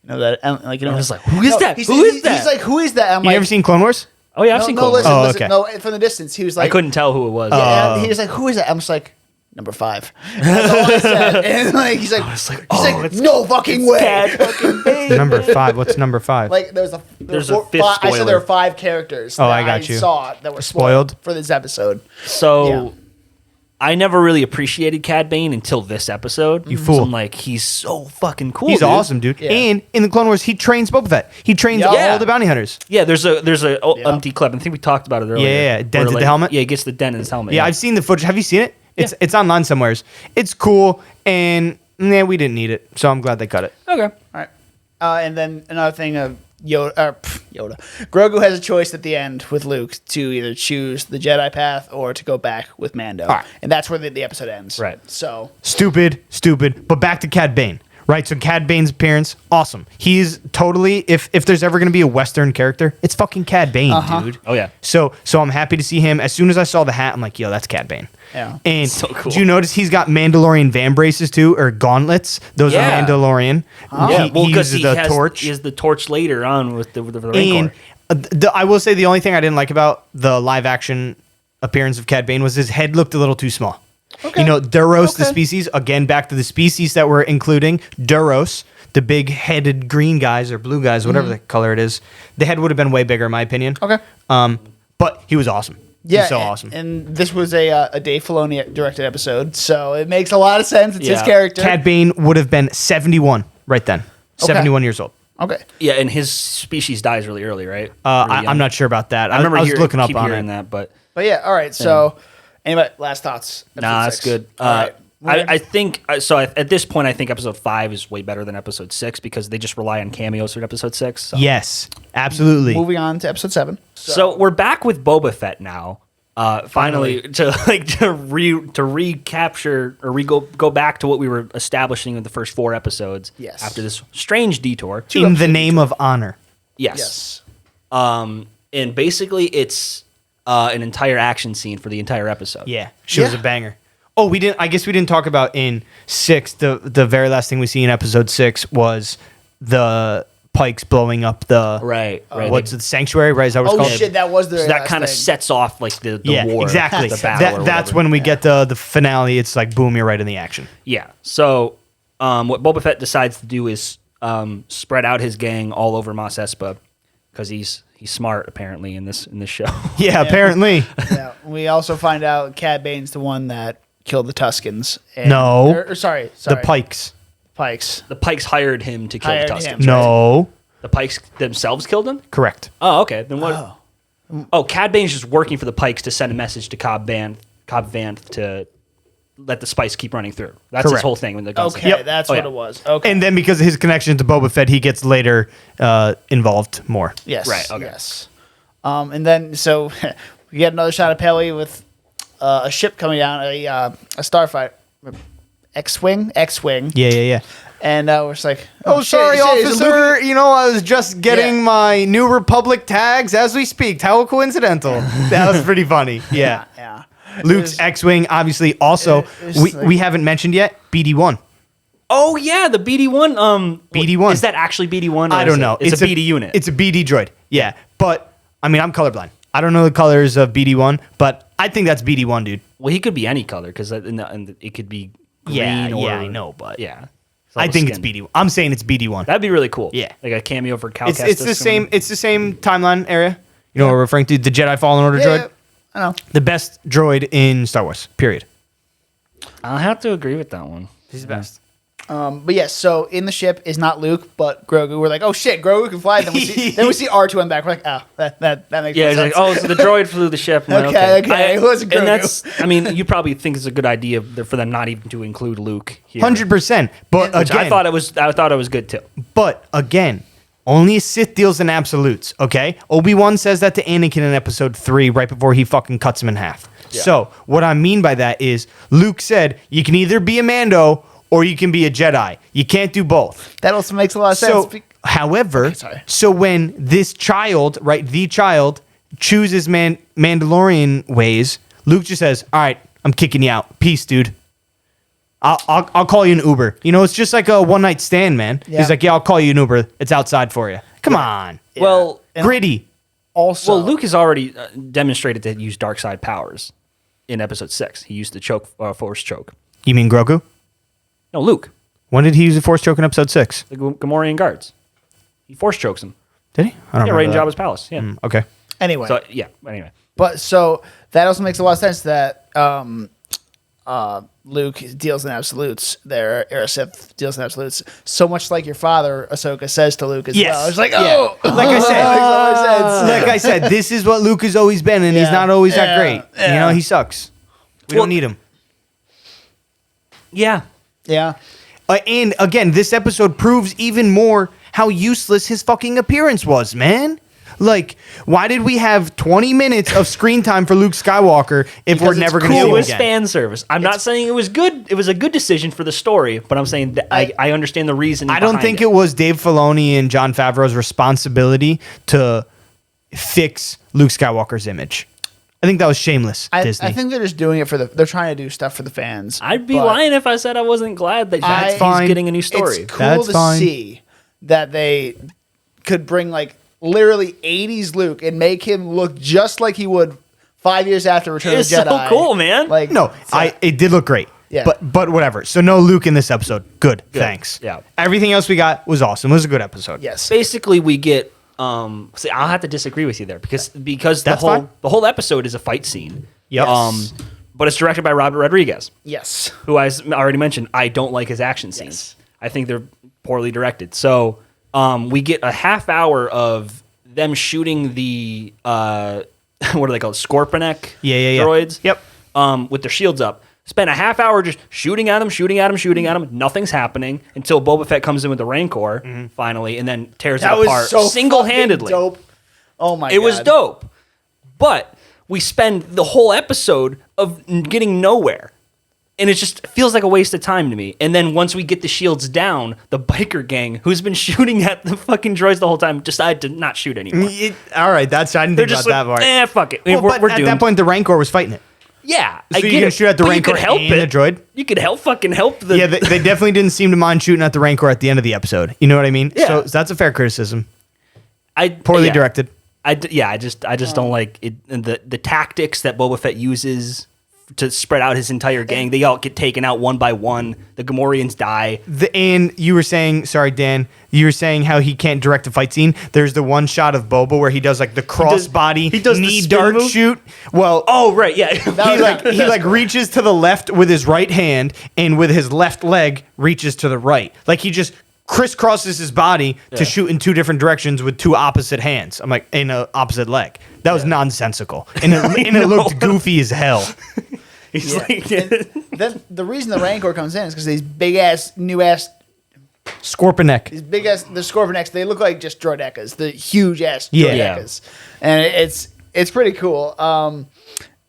I was like, who is that? Who is that? He's like, who is that? I'm you ever seen Clone Wars? Oh yeah, I've seen Clone Wars. Listen, okay. no, from the distance, he was like, I couldn't tell who it was. Yeah, he was like, who is that? I'm just like, number 5. That's all I said. And he's like, no fucking way. Cad fucking Bane. Number 5. What's number 5? Like there's a fifth spoiler. I said there were 5 characters. That I got you. Saw that were Spoiled for this episode. So I never really appreciated Cad Bane until this episode. You fool. So I'm like, he's so fucking cool. He's awesome, dude. Yeah. And in the Clone Wars, he trains Boba Fett. He trains all the bounty hunters. Yeah, there's a empty clip. I think we talked about it earlier. Yeah. Dent in the helmet. Yeah, he gets the dent in his helmet. Yeah, I've seen the footage. Have you seen it? It's online somewhere. It's cool, and we didn't need it, so I'm glad they cut it. Okay. All right. And then another thing of Yoda. Grogu has a choice at the end with Luke to either choose the Jedi path or to go back with Mando. All right. And that's where the episode ends. Right. So Stupid. But back to Cad Bane. Right, so Cad Bane's appearance, awesome. He's totally, if there's ever going to be a Western character, it's fucking Cad Bane, dude. Oh, yeah. So I'm happy to see him. As soon as I saw the hat, I'm like, yo, that's Cad Bane. Yeah. And So cool. do you notice he's got Mandalorian van braces too, or gauntlets? Those are Mandalorian. He uses the torch. He has the torch later on with the And Rancor. I will say the only thing I didn't like about the live action appearance of Cad Bane was his head looked a little too small. Okay. Duros, the Okay. species, again, back to the species that we're including, Duros, the big-headed green guys or blue guys, whatever the color it is. The head would have been way bigger, in my opinion. Okay. But he was awesome. Yeah, He's so awesome. And this was a Dave Filoni directed episode, so it makes a lot of sense. It's his character. Cad Bane would have been 71 right then. 71 years old. Okay. Yeah, and his species dies really early, right? I'm not sure about that. I remember I was looking up keep on hearing it. that, but Yeah, all right. So, anyway, last thoughts. nah, that's 6. good. All right. I think so. At this point, I think episode 5 is way better than episode 6 because they just rely on cameos for episode 6. So. Yes, absolutely. Moving on to episode 7. So we're back with Boba Fett now. Finally, to recapture or go back to what we were establishing in the first 4 episodes. Yes. After this strange detour. In the name of honor. Yes. And basically, it's an entire action scene for the entire episode. Yeah, she was a banger. Oh, we didn't. I guess we didn't talk about in 6. The very last thing we see in episode 6 was the Pikes blowing up the Right. What's the sanctuary? Right? Is that what it's Oh called? shit, that was the So that kind of sets off like the war. exactly. The battle or That's whatever. when we get the finale. It's like boom, you're right in the action. Yeah. So what Boba Fett decides to do is spread out his gang all over Mos Espa because he's smart apparently in this show. Yeah, apparently. Yeah. We also find out Cad Bane's the one that killed the Tuskens. And, No. Sorry. The Pikes. Pikes. The Pikes hired him to kill Hired the him. Tuskens. No. The Pikes themselves killed him? Correct. Oh, okay. Then what? Oh, Cad Bane's just working for the Pikes to send a message to Cobb Vanth to let the spice keep running through. That's his Correct. whole thing. When the guns Okay, Yep. that's Oh, what yeah. it was. Okay. And then because of his connection to Boba Fett, he gets later involved more. Yes. Right, okay. Yes. And then so we get another shot of Peli with a ship coming down, a starfighter, X-Wing. Yeah. And we're just like, Oh, sorry, shit, is it Luke? officer. I was just getting my New Republic tags as we speak. How coincidental. That was pretty funny. Yeah. Yeah. Luke's X-Wing, obviously. Also, we haven't mentioned yet, BD-1. Oh yeah, the BD-1. BD-1. Is that actually BD-1? I don't know. It's a BD unit. It's a BD droid. Yeah. But, I mean, I'm colorblind. I don't know the colors of BD-1, but I think that's BD-1, dude. Well, he could be any color because it could be green I know, but yeah. I think it's BD-1. I'm saying it's BD-1. That'd be really cool. Yeah. Like a cameo for Cal It's Kestis the same. or- It's the same timeline area. You know what we're referring to? The Jedi Fallen Order droid. I know. The best droid in Star Wars. Period. I'll have to agree with that one. He's the best. But yes, so in the ship is not Luke, but Grogu. We're like, oh shit, Grogu can fly. Then we see R2 on the back. We're like, oh, that makes Yeah, more he's sense. like, oh, so the droid flew the ship. I'm like, Okay, it wasn't And Grogu. that's, I mean, you probably think it's a good idea for them not even to include Luke here. 100%. But Which again, I thought it was good too. But again, only a Sith deals in absolutes, okay? Obi-Wan says that to Anakin in episode 3 right before he fucking cuts him in half. Yeah. So, what I mean by that is Luke said, you can either be a Mando or you can be a Jedi. You can't do both. That also makes a lot of sense. So, however, sorry. so when this child, right, the child chooses Mandalorian ways, Luke just says, all right, I'm kicking you out. Peace, dude. I'll call you an Uber. It's just like a one night stand, man. Yeah. He's like, yeah, I'll call you an Uber. It's outside for you. Come on. Yeah. Well, And Gritty. also, Well, Luke has already demonstrated to use dark side powers in episode 6. He used the force choke. You mean Grogu? No, Luke, When did he use the Force choke in episode 6? the Gamorrean guards. He force chokes him. Did he? I don't Yeah, remember right in that. Jabba's palace. Yeah. Okay. anyway. So yeah. Anyway, But so that also makes a lot of sense that Luke deals in absolutes. There, Sith deals in absolutes. So much like your father, Ahsoka says to Luke as Yes. well. It's like, Yeah. oh, Like I said, that makes a lot of sense. like I said, this is what Luke has always been, and he's Yeah. not always that Yeah. great. Yeah. He sucks. We Well- don't need him. yeah. Yeah. And again, this episode proves even more how useless his fucking appearance was, man. Like, why did we have 20 minutes of screen time for Luke Skywalker if we're Because it's never going to cool. see It him was again? fan service. I'm not saying it was good. It was a good decision for the story, but I'm saying that I understand the reason. I don't think it was Dave Filoni and Jon Favreau's responsibility to fix Luke Skywalker's image. I think that was shameless, Disney. I think they're just doing it they're trying to do stuff for the fans. I'd be but lying if I said I wasn't glad that That's he's fine. getting a new story. It's cool That's to fine. see that they could bring like literally 80s Luke and make him look just like he would 5 years after Return of It's the so Jedi. cool, man. Like No, it did look great. Yeah. But whatever. So no Luke in this episode. Good. Thanks. Yeah. Everything else we got was awesome. It was a good episode. yes. Basically, we get. See, I'll have to disagree with you there because That's fine. the whole episode is a fight scene. Yep. But it's directed by Robert Rodriguez, Yes. who I already mentioned. I don't like his action scenes. I think they're poorly directed. So we get a half hour of them shooting the what are they called? Scorpionic Yeah. droids. Yep. With their shields up. Spend a half hour just shooting at them. Nothing's happening until Boba Fett comes in with the Rancor finally, and then tears That it was apart so single-handedly. fucking dope. Oh my god. It was dope, but we spend the whole episode of getting nowhere, and it just feels like a waste of time to me. And then once we get the shields down, the biker gang who's been shooting at the fucking droids the whole time decide to not shoot anymore. All right. I didn't They're think just about like, that part. fuck it. Well, but we're at doomed. that point, the Rancor was fighting it. Yeah, So I you get can it. shoot at the But Rancor you could help and it. the droid? You could fucking help the. Yeah, they definitely didn't seem to mind shooting at the Rancor at the end of the episode. You know what I mean? Yeah. So that's a fair criticism. Poorly directed. I just don't like it. And the tactics that Boba Fett uses to spread out his entire gang. They all get taken out one by one. The Gamorreans die. And you were saying, sorry, Dan, you were saying how he can't direct a fight scene. There's the one shot of Boba where he does like the crossbody he does the knee spin dart move? shoot. Well, Oh right, yeah. he reaches to the left with his right hand and with his left leg reaches to the right. Like he just crisscrosses his body to shoot in two different directions with two opposite hands. I'm like, in an opposite leg. That was nonsensical. And it looked goofy as hell. He's like, Then the reason the Rancor comes in is because these big ass, new ass, Scorpionic. these big ass, the Scorpionics, they look like just droidecas, the huge ass Yeah. droidecas, and it's pretty cool.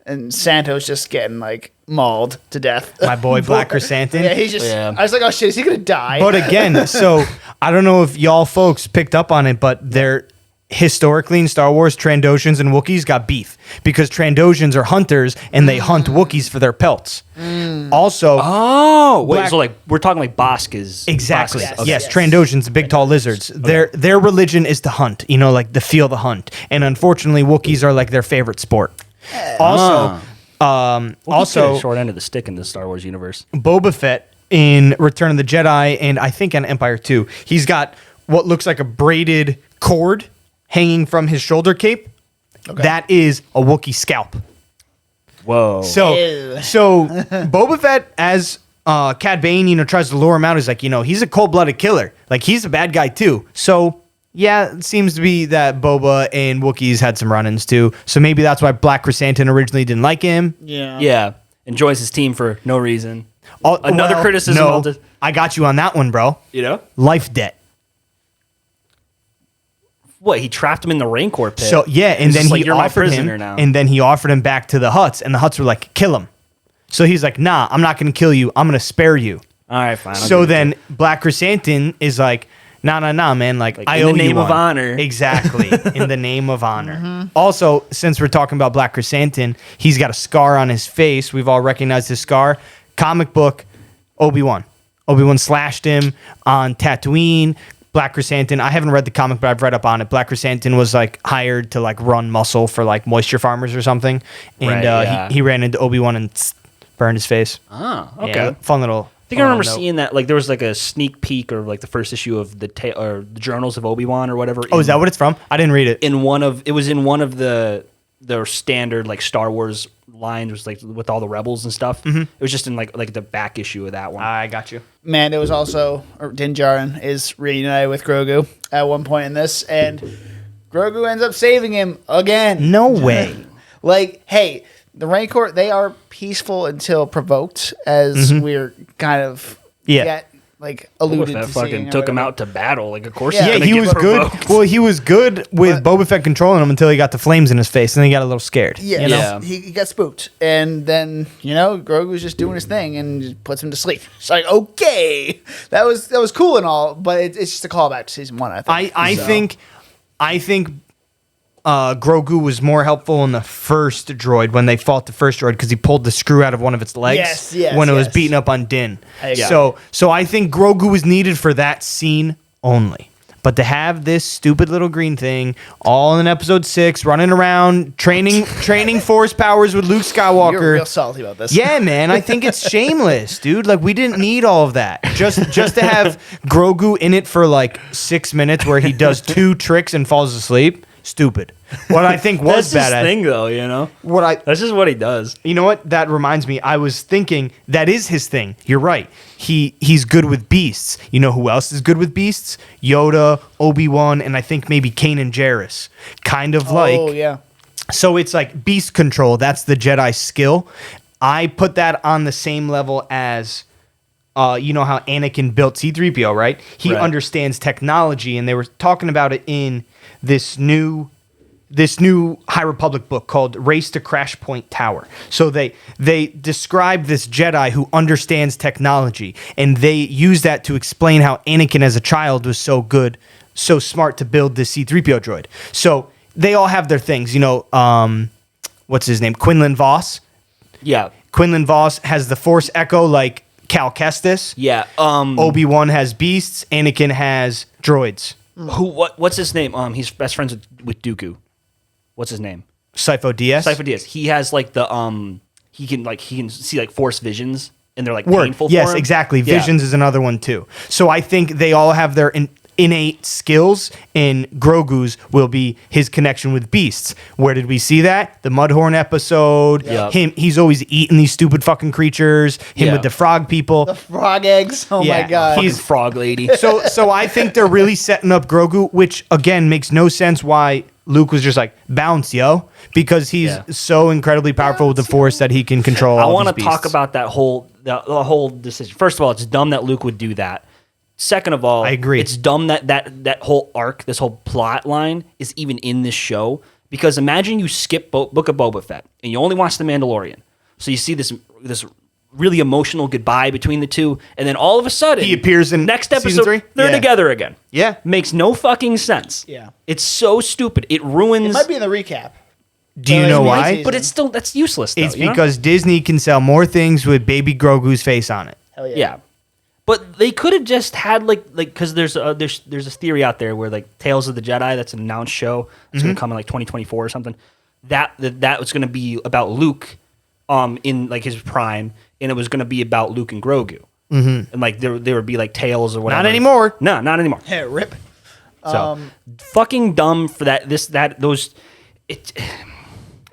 And Santo's just getting like mauled to death. My boy Black Chrysanthemum. Yeah, he's just. Yeah. I was like, oh shit, is he gonna die? But again, so I don't know if y'all folks picked up on it, but they're historically in Star Wars, Trandoshans and Wookiees got beef because Trandoshans are hunters and they hunt Wookiees for their pelts. Also, Oh, wait, Black- so like we're talking like Boskas. exactly. Yes, Yes, yes. Trandoshans, the big tall lizards. Their religion is to hunt. You know, like the feel the hunt. And unfortunately, Wookiees are like their favorite sport. Also, also short end of the stick in the Star Wars universe. Boba Fett in Return of the Jedi and I think on Empire 2, he's got what looks like a braided cord hanging from his shoulder cape. Okay. That is a Wookiee scalp. Whoa. So, Ew. so Boba Fett, as Cad Bane, you know, tries to lure him out, is like, you know, he's a cold-blooded killer. Like, he's a bad guy, too. So, yeah, it seems to be that Boba and Wookiees had some run-ins, too. So maybe that's why Black Chrysanthemum originally didn't like him. yeah, and joins his team for no reason. Another Well, criticism. No, I got you on that one, bro. You know Life debt. what? He trapped him in the Rancor pit. So yeah, and He's then just like, he you're my offered prisoner him, now. and then he offered him back to the Hutts, and the Hutts were like, "Kill him." So he's like, "Nah, I'm not going to kill you. I'm going to spare you." All right, fine. I'll So give it to then you. Black Chrysanthemum is like, "Nah, man. Like I in owe the you name of one." honor. Exactly, in the name of honor. Also, since we're talking about Black Chrysanthemum, he's got a scar on his face. We've all recognized his scar. Comic book, Obi-Wan. Obi-Wan slashed him on Tatooine. Black Chrysanthemum, I haven't read the comic, but I've read up on it. Black Chrysanthemum was like hired to like run muscle for like moisture farmers or something, and Right, yeah. he ran into Obi-Wan and burned his face. Oh, okay. Yeah, fun little. I think I remember seeing that. Like there was like a sneak peek or like the first issue of or the Journals of Obi-Wan or whatever. Oh, is that what it's from? I didn't read it. It was in one of the standard like Star Wars lines, was like with all the rebels and stuff. It was just in like the back issue of that one. I got you. Man, it was also Din Djarin is reunited with Grogu at one point in this, and Grogu ends up saving him again. No way. Like, hey, the Rancor, they are peaceful until provoked, as we're kind of like alluded Boba Fett to fucking seeing or took him whatever. out to battle. Like, of course, Yeah. he's Yeah, gonna he get was good. provoked. Well, he was good with Boba Fett controlling him until he got the flames in his face, and then he got a little scared. Yeah, you know? Yeah. He got spooked, and then Grogu's just doing his thing and just puts him to sleep. It's like, okay, that was cool and all, but it's just a callback to season 1. I think. I think Grogu was more helpful in the first droid when they fought the first droid because he pulled the screw out of one of its legs when it was yes. beating up on Din. agree. So I think Grogu was needed for that scene only. But to have this stupid little green thing all in episode 6, running around training force powers with Luke Skywalker. You're real salty about this. Yeah, man, I think it's shameless, dude. Like we didn't need all of that. Just to have Grogu in it for like 6 minutes where he does 2 tricks and falls asleep. Stupid. What I think was That's his badass. thing, though. You know, that's just what he does. You know what? That reminds me. I was thinking that is his thing. You're right. He's good with beasts. You know who else is good with beasts? Yoda, Obi-Wan, and I think maybe Kanan Jarrus. Kind of like. Oh yeah. So it's like beast control. That's the Jedi skill. I put that on the same level as, you know how Anakin built C-3PO, right? He Right. understands technology, and they were talking about it in this new High Republic book called Race to Crash Point Tower. So they describe this Jedi who understands technology, and they use that to explain how Anakin as a child was so good, so smart to build this C-3PO droid. So they all have their things, you know. What's his name? Quinlan Vos. Yeah, Quinlan Vos has the Force Echo like Cal Kestis. yeah. Obi-Wan has beasts. Anakin has droids. What's his name? He's best friends with Dooku. What's his name? Sifo Dyas. Sifo Dyas. He has like the he can see like force visions, and they're like Word. painful for Yes, him. exactly. Yeah. Visions is another one too. So I think they all have their innate skills, and Grogu's will be his connection with beasts. Where did we see that? The Mudhorn episode. Yeah. He's always eating these stupid fucking creatures. Him Yeah. with the frog people. The frog eggs. Oh Yeah. my god. Fucking frog lady. So I think they're really setting up Grogu, which again makes no sense why Luke was just like, bounce, yo. Because he's so incredibly powerful with the Force that he can control I all want to these talk beasts. about that the whole decision. First of all, it's dumb that Luke would do that. Second of all, I agree. It's dumb that whole arc, this whole plot line is even in this show. Because imagine you skip Book of Boba Fett and you only watch The Mandalorian. So you see this this really emotional goodbye between the two, and then all of a sudden He appears in next season episode 3? they're Yeah. together again. Yeah. Makes no fucking sense. Yeah. It's so stupid. It ruins. It might be in the recap. Do you Well, know it's why? amazing. but it's still that's useless. Though, It's you know? because Disney can sell more things with baby Grogu's face on it. Hell yeah. yeah. But they could have just had like because there's a theory out there where like Tales of the Jedi, that's an announced show, it's gonna come in like 2024 or something. That was gonna be about Luke, in like his prime, and it was gonna be about Luke and Grogu, and like there would be like tales or whatever. Not anymore. No, not anymore. Hey, rip. So fucking dumb for that.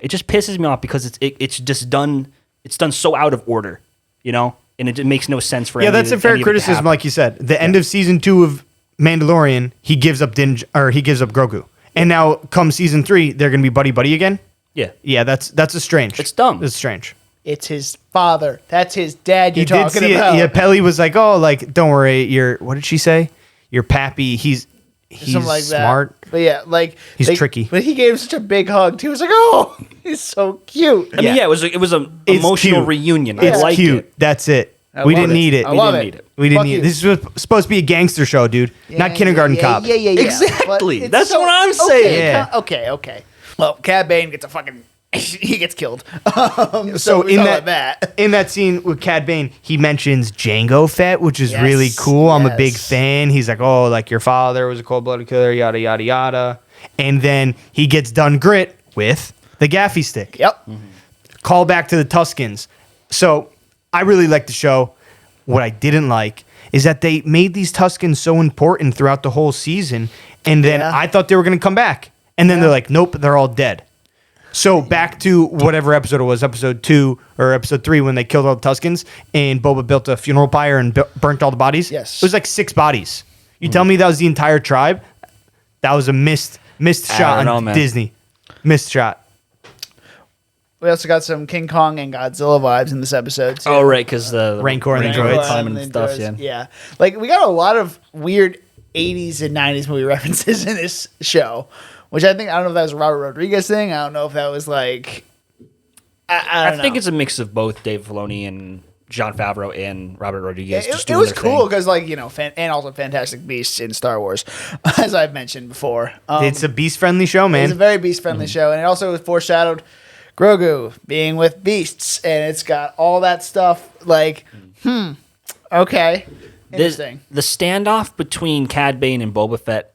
It just pisses me off because it's just done. It's done so out of order, you know, and it makes no sense for. Yeah, any that's of a fair any of it to criticism, happen. like you said. The end of season 2 of Mandalorian, he gives up Grogu, and now come season 3, they're gonna be buddy again. Yeah, Yeah, that's a strange. It's dumb. It's strange. It's his father. That's his dad you're You did talking see about. it. Yeah, Pelly was like, "Oh, like don't worry, what did she say? Your pappy, he's Something like smart." that. But yeah, like He's tricky. But he gave him such a big hug. He was like, "Oh, he's so cute." I mean, Yeah. it was an It's emotional cute. reunion. It's I liked cute. it. That's it. I We love didn't need it. I love didn't it. need it. We didn't Fuck need you. it. This was supposed to be a gangster show, dude, not Kindergarten Cop. Yeah. Exactly. But it's That's what I'm saying. Yeah. Okay. Well, Cad Bane gets a fucking. He gets killed. So we in talk that, about in that scene with Cad Bane, he mentions Jango Fett, which is Yes, really cool. I'm a big yes. fan. He's like, "Oh, like your father was a cold-blooded killer, yada yada yada," and then he gets done grit with the gaffy stick. Yep. Call back to the Tuscans. So I really like the show. What I didn't like is that they made these Tuscans so important throughout the whole season, and then Yeah. I thought they were going to come back, and then they're like, "Nope, they're all dead." So back to whatever episode it was, episode 2 or episode 3, when they killed all the Tuscans and Boba built a funeral pyre and burnt all the bodies. Yes. It was like 6 bodies. You tell me that was the entire tribe? That was a missed shot don't know, on man. Disney. Missed shot. We also got some King Kong and Godzilla vibes in this episode too. Oh right, because the Rancor and the Rancor droids. climbing the and stuff. droids. Yeah. Like we got a lot of weird 80s and 90s movie references in this show, which I don't know if that was a Robert Rodriguez thing. I don't know if that was like. I don't I think know. it's a mix of both Dave Filoni and Jon Favreau and Robert Rodriguez. just It doing was their cool thing. because, like, you know, and also Fantastic Beasts in Star Wars, as I've mentioned before. It's a beast-friendly show, It's man. a very beast-friendly show, and it also foreshadowed Grogu being with beasts, and it's got all that stuff. Like, okay, interesting. The standoff between Cad Bane and Boba Fett,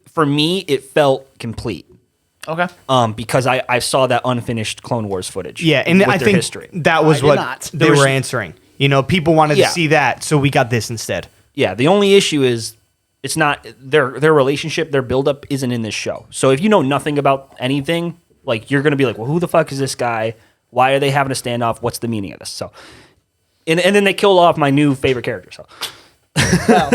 for me, it felt complete. Okay, Because I saw that unfinished Clone Wars footage. Yeah, and with I their think history. that was I did what not. they There was- were answering. You know, people wanted Yeah. to see that, so we got this instead. Yeah, the only issue is it's not their relationship, their buildup isn't in this show. So if you know nothing about anything, like you're gonna be like, well, who the fuck is this guy? Why are they having a standoff? What's the meaning of this? So, and then they killed off my new favorite character. So, well,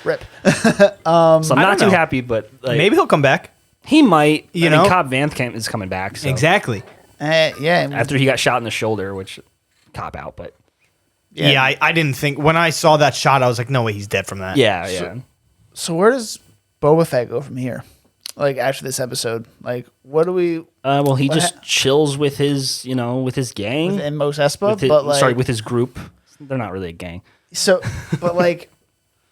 rip. so I'm I not don't too know. happy, but like, Maybe he'll come back. he might. You I mean, know? Cobb Vanth Camp is coming back. So. Exactly. Yeah, After he got shot in the shoulder, which cop out, but Yeah, I didn't think when I saw that shot, I was like, no way, he's dead from that. yeah. So where does Boba Fett go from here? Like after this episode, like what do we Well, he What just chills with his, with his gang. in Mos Espa? With his, But like, sorry, with his group. They're not really a gang. so, but like,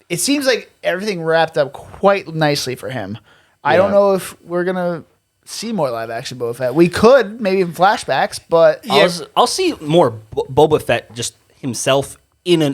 it seems like everything wrapped up quite nicely for him. I don't Yeah. know if we're gonna see more live action Boba Fett. We could maybe in flashbacks, but I'll see more Boba Fett just himself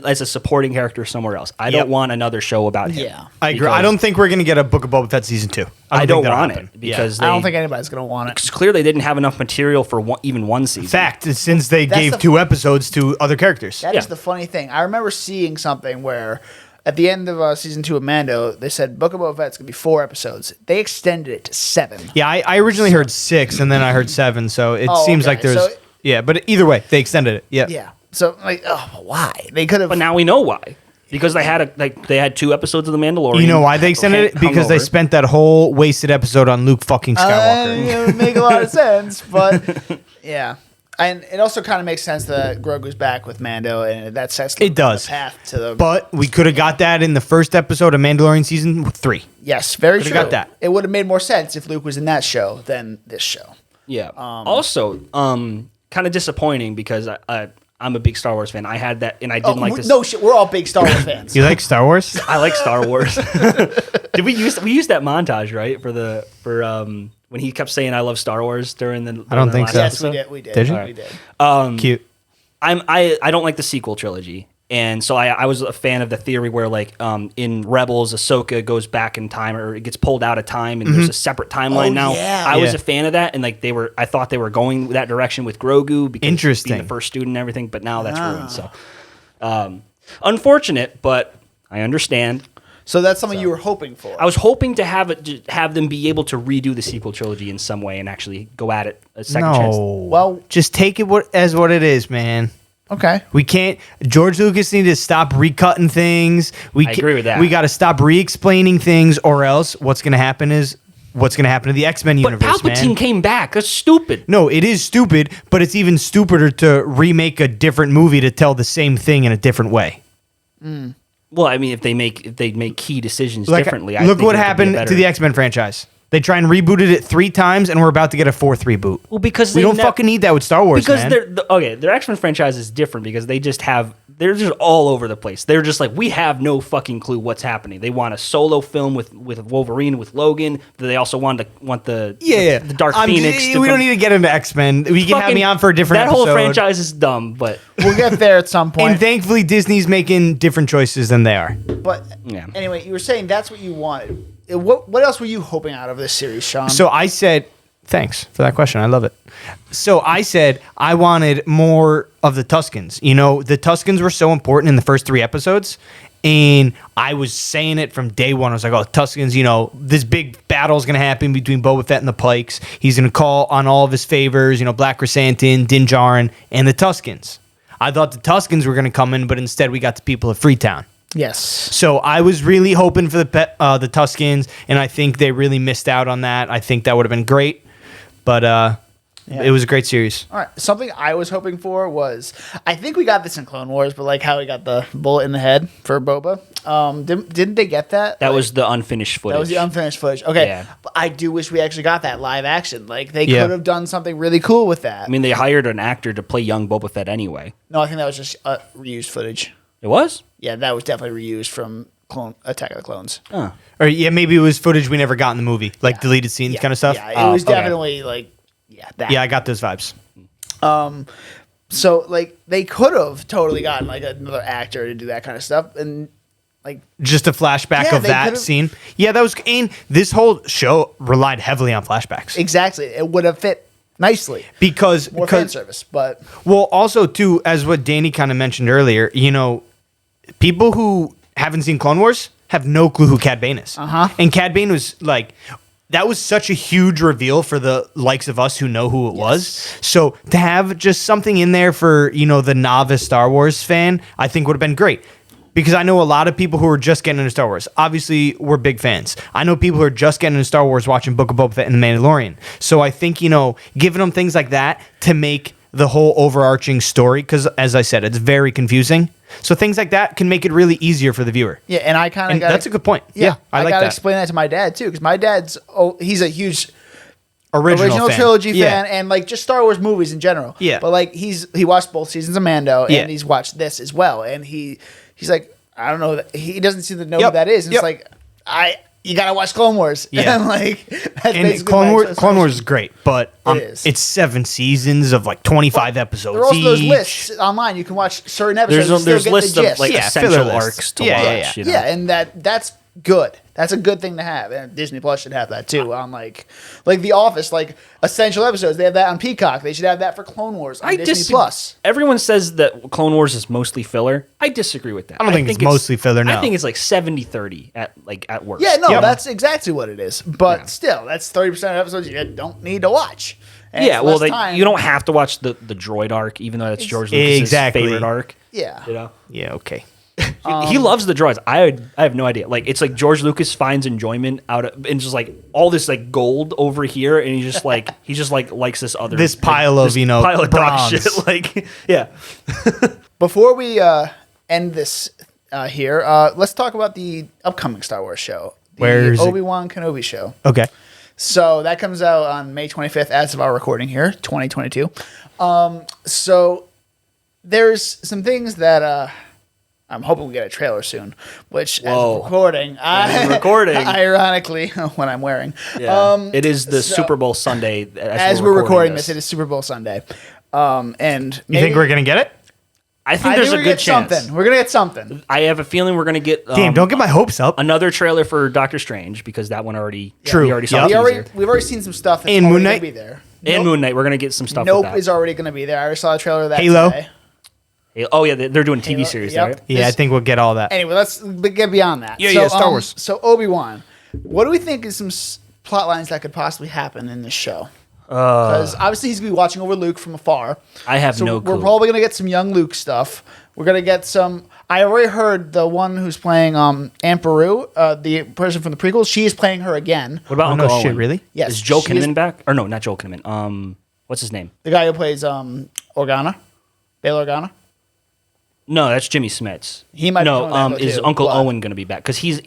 as a supporting character somewhere else. I Yep. don't want another show about him. Yeah. I agree. Because I don't think we're going to get a Book of Boba Fett season 2. I don't think that'll want happen. it because I don't think anybody's gonna want it. because clearly they didn't have enough material for even one season. Fact, since they That's gave the- 2 episodes to other characters. That is Yeah. the funny thing. I remember seeing something where at the end of season 2 of Mando, they said Book of Boba Fett's gonna be 4 episodes. They extended it to 7. Yeah, I originally heard 6 and then I heard 7, so it Oh, seems okay. like there's So- yeah, but either way, they extended it. Yeah. Yeah. So like, oh, why? They could have. But now we know why. Because they had 2 episodes of The Mandalorian. You know why they extended it? Because they hungover. spent that whole wasted episode on Luke fucking Skywalker. It would make a lot of sense, but yeah. And it also kind of makes sense that Grogu's back with Mando, and that sets It does. the path to the. But we could have got that in the first episode of Mandalorian season 3. yes, very Could've true. got that. It would have made more sense if Luke was in that show than this show. Yeah. Also, kind of disappointing because I'm a big Star Wars fan. I had that, and I didn't like this. No shit, we're all big Star Wars fans. You like Star Wars? I like Star Wars. Did we use that montage right for when he kept saying I love Star Wars during the? I don't think so. Yes, we did. Did you? We did. Cute. I don't like the sequel trilogy. And so I was a fan of the theory where, like, in Rebels, Ahsoka goes back in time, or it gets pulled out of time, and there's a separate timeline now. Yeah. I was a fan of that, and like I thought they were going that direction with Grogu because Interesting. being the first student and everything. But now that's ruined. So, unfortunate, but I understand. So that's something you were hoping for. I was hoping to have them be able to redo the sequel trilogy in some way and actually go at it a second chance. Well, just take it as what it is, man. okay. We can't. George Lucas needs to stop recutting things. I agree with that. We got to stop re-explaining things, or else what's going to happen to the X-Men But universe, Palpatine man. came back. That's stupid. No, it is stupid, but it's even stupider to remake a different movie to tell the same thing in a different way. Well, I mean, if they make key decisions differently, I look think what it could be happened better. to the X-Men franchise. They try and rebooted it 3 times, and we're about to get a 4th reboot. Well, because we don't fucking need that with Star Wars, because man. their X-Men franchise is different because they're just all over the place. They're just like, we have no fucking clue what's happening. They want a solo film with Wolverine, with Logan. They also want the Dark Phoenix. We don't need to get into X-Men. We can have me on for a different episode. That whole franchise is dumb, but We'll get there at some point. And thankfully, Disney's making different choices than they are. But Yeah. anyway, you were saying that's what you wanted. What else were you hoping out of this series, Sean? So I said, thanks for that question. I love it. So I said I wanted more of the Tuskens. You know, the Tuskens were so important in the first 3 episodes. And I was saying it from day one. I was like, oh, Tuskens, you know, this big battle is going to happen between Boba Fett and the Pikes. He's going to call on all of his favors, you know, Black Chrysanthemum, Din Djarin, and the Tuskens. I thought the Tuskens were going to come in, but instead we got the people of Freetown. yes. So I was really hoping for the Tuskens, and I think they really missed out on that. I think that would have been great, but it was a great series. All right. Something I was hoping for was, I think we got this in Clone Wars, but like how we got the bullet in the head for Boba. Didn't they get that? that was the unfinished footage. That was the unfinished footage. Okay. Yeah. But I do wish we actually got that live action. Like they Yeah. could have done something really cool with that. I mean, they hired an actor to play young Boba Fett anyway. No, I think that was just reused footage. It was? Yeah, that was definitely reused from Attack of the Clones. Oh. Or yeah, maybe it was footage we never got in the movie, like deleted scenes Yeah, kind of stuff. Yeah, it was okay. definitely like, that. Yeah, I got those vibes. So like they could have totally gotten like another actor to do that kind of stuff, and like Just a flashback Yeah, of they that could've- scene. Yeah, that was. And this whole show relied heavily on flashbacks exactly it would have fit nicely. because More fan service, but well, also too, as what Danny kind of mentioned earlier, you know, people who haven't seen Clone Wars have no clue who Cad Bane is. And Cad Bane was like, that was such a huge reveal for the likes of us who know who it was. So to have just something in there for, you know, the novice Star Wars fan, I think would have been great. Because I know a lot of people who are just getting into Star Wars. Obviously, we're big fans. I know people who are just getting into Star Wars watching Book of Boba Fett and The Mandalorian. So I think, you know, giving them things like that to make the whole overarching story, because as I said, it's very confusing. So things like that can make it really easier for the viewer. yeah, and I kind of And got that's a good point. Yeah, I like gotta that. explain that to my dad too, because my dad's he's a huge Original fan. trilogy Yeah. fan, and like just Star Wars movies in general. Yeah. but like he watched both seasons of Mando, Yeah. and he's watched this as well, and he's like, I don't know, he doesn't seem to know Yep. who that is. And Yep. It's like you gotta watch Clone Wars. Yeah. And like that's And basically Clone my Wars explanation. is great, but It is. it's 7 seasons of like 25 episodes There are also those each. lists online. You can watch certain episodes. and still There's get lists the of gist. like Yeah, essential filler lists. arcs to Yeah, yeah, watch. yeah. You know? Yeah, and that's good. That's a good thing to have. And Disney Plus should have that too. On like The Office, like essential episodes. They have that on Peacock. They should have that for Clone Wars on Disney Plus. Everyone says that Clone Wars is mostly filler. I disagree with that. I don't think it's mostly filler, no. I think it's like 70-30 at worst. Yeah, no, Yep. that's exactly what it is. But still, that's 30% of episodes you don't need to watch. And Yeah, it's well, less time. you don't have to watch the droid arc, even though that's George Lucas's Exactly. favorite arc. Yeah. You know, Yeah, okay. he loves the droids. I have no idea. Like, it's like George Lucas finds enjoyment out of and just like all this like gold over here, and he just like likes this other This pile of, you know, pile of dark bronze. shit. Like, yeah. Before we end this here, let's talk about the upcoming Star Wars show. The Where is it? Obi-Wan Kenobi show. Okay. So that comes out on May 25th as of our recording here, 2022. So there's some things that I'm hoping we get a trailer soon, which as of recording, ironically, when I'm wearing. Yeah. It is the Super Bowl Sunday. As we're recording this, it is Super Bowl Sunday. And you think we're going to get it? I think there's a good chance. We're going to get something. I have a feeling we're going to get... Damn, don't get my hopes up. Another trailer for Doctor Strange, because that one already... True. We already saw the teaser. We've already seen some stuff that's and already Moon going Knight. to be there. And Moon Knight, we're going to get some stuff Nope with that. is already going to be there. I already saw a trailer of that Halo. today. Oh, yeah, they're doing TV series, Yep. right? Yeah, I think we'll get all that. Anyway, let's get beyond that. Yeah, Star Wars. So Obi-Wan, what do we think is some plot lines that could possibly happen in this show? Because obviously he's going to be watching over Luke from afar. I have no clue. We're probably going to get some young Luke stuff. We're going to get some... I already heard the one who's playing Aunt Beru, the person from the prequels, she is playing her again. What about Uncle Owen? Shit, really? Yes. Is Joel Kinnaman back? Or no, not Joel Kinnaman. What's his name? The guy who plays Organa. Bail Organa. No, that's Jimmy Smits. He might be No, coming back, is too, Uncle but- Owen going to be back? Because he's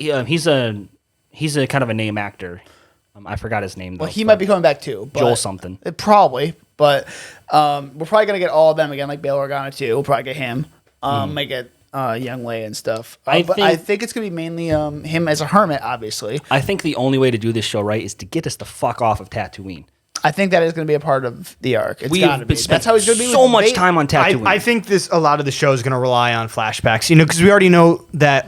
a kind of a name actor. I forgot his name, though. Well, he might be coming back too. But Joel something. Probably. But we're probably going to get all of them again, like Bail Organa too. We'll probably get him. Might get Young Leia and stuff. I think it's going to be mainly him as a hermit, obviously. I think the only way to do this show right is to get us the fuck off of Tatooine. I think that is going to be a part of the arc. It's We got to have be. spent That's how he's going to be. so with much Vader. time on Tatooine. I think a lot of the show is going to rely on flashbacks, because we already know that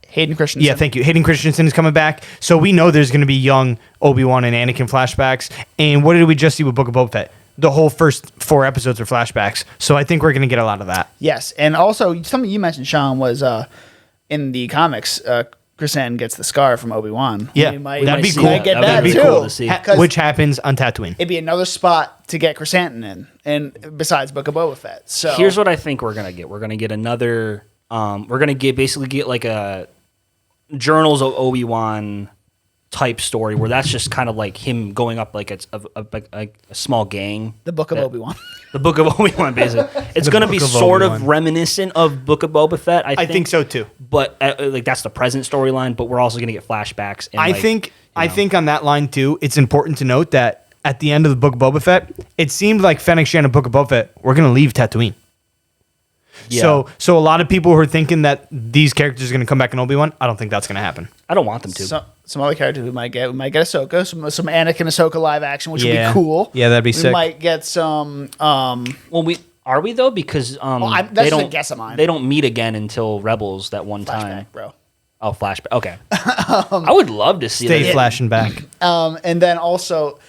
Hayden Christensen. Yeah, thank you. Hayden Christensen is coming back, so we know there's going to be young Obi-Wan and Anakin flashbacks. And what did we just see with Book of Boba Fett? The whole first 4 episodes are flashbacks, so I think we're going to get a lot of that. Yes, and also something you mentioned, Sean, was in the comics, Chrysanthemum gets the scar from Obi-Wan. Yeah, that'd be cool. Might get That'd that be too. cool to see. Which happens on Tatooine. It'd be another spot to get Chrysanthemum in, and besides Book of Boba Fett. So Here's what I think we're gonna get. We're gonna get another. We're gonna basically get like a Journals of Obi-Wan type story where that's just kind of like him going up like a small gang. the Book of Obi-Wan. The Book of Obi-Wan, basically. It's The going to be Book of sort Obi-Wan. of reminiscent of Book of Boba Fett, I think. I think so too. But like that's the present storyline, but we're also going to get flashbacks. And, I think on that line too, it's important to note that at the end of the Book of Boba Fett, it seemed like Fennec Shand and Book of Boba Fett were going to leave Tatooine. Yeah. So a lot of people who are thinking that these characters are going to come back in Obi-Wan, I don't think that's going to happen. I don't want them to. Some other characters we might get Ahsoka, some Anakin Ahsoka live action, which would be cool. Yeah, that'd be we sick. might get some. Well, are we though? Because that's they just a don't guess of mine. They don't meet again until Rebels that one time. Flashback, bro. Oh, flashback. Okay. I would love to see Stay that. flashing back. And then also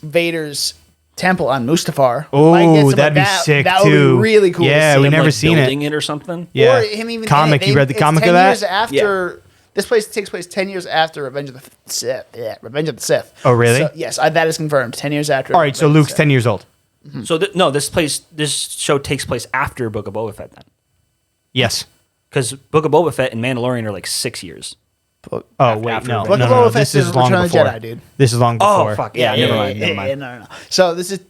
Vader's temple on Mustafar. Oh, Might get some that'd of be sick that too. would be really cool. Yeah, to see. we Them, never like, seen building it. or something. Yeah, Or him even comic. in it. You read the It's comic 10 of that? years after. This place takes place 10 years after Revenge of the Sith. Yeah, Revenge of the Sith. Oh, really? So, yes, that is confirmed. 10 years after. All right, so Revenge of the Luke's Sith. 10 years old. So no, this show takes place after Book of Boba Fett then, Yes. because Book of Boba Fett and Mandalorian are like 6 years. Oh, wait, after no. Book No, of no, Boba no. Fett's This is long Return of the before. Jedi, dude. This is long before. Oh fuck yeah! Never mind. No. So this is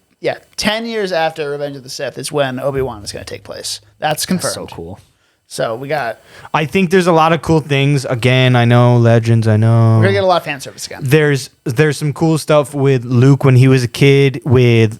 10 years after Revenge of the Sith is when Obi-Wan is going to take place. That's confirmed. So cool. So we got. I think there's a lot of cool things. Again, I know Legends. I know We're gonna get a lot of fan service again. there's some cool stuff with Luke when he was a kid. With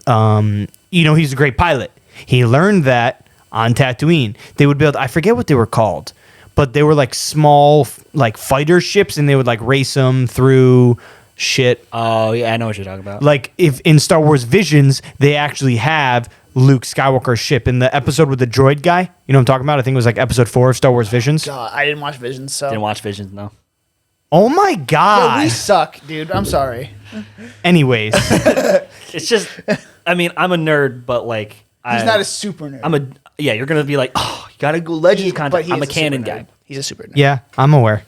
he's a great pilot. He learned that on Tatooine. They would build. I forget what they were called, but they were like small like fighter ships, and they would like race them through shit. Oh yeah, I know what you're talking about. Like if in Star Wars Visions, they actually have Luke Skywalker's ship in the episode with the droid guy. You know what I'm talking about? I think it was like episode 4 of Star Wars Visions. God, I didn't watch Visions, so. Didn't watch Visions, no. Oh my Yo, god. we suck, dude. I'm sorry. Anyways, It's just, I mean, I'm a nerd, but like, He's not a super nerd. You're gonna be like, oh, you gotta go Legends But content. he I'm a is canon super guy. nerd. He's a super nerd. yeah, I'm aware.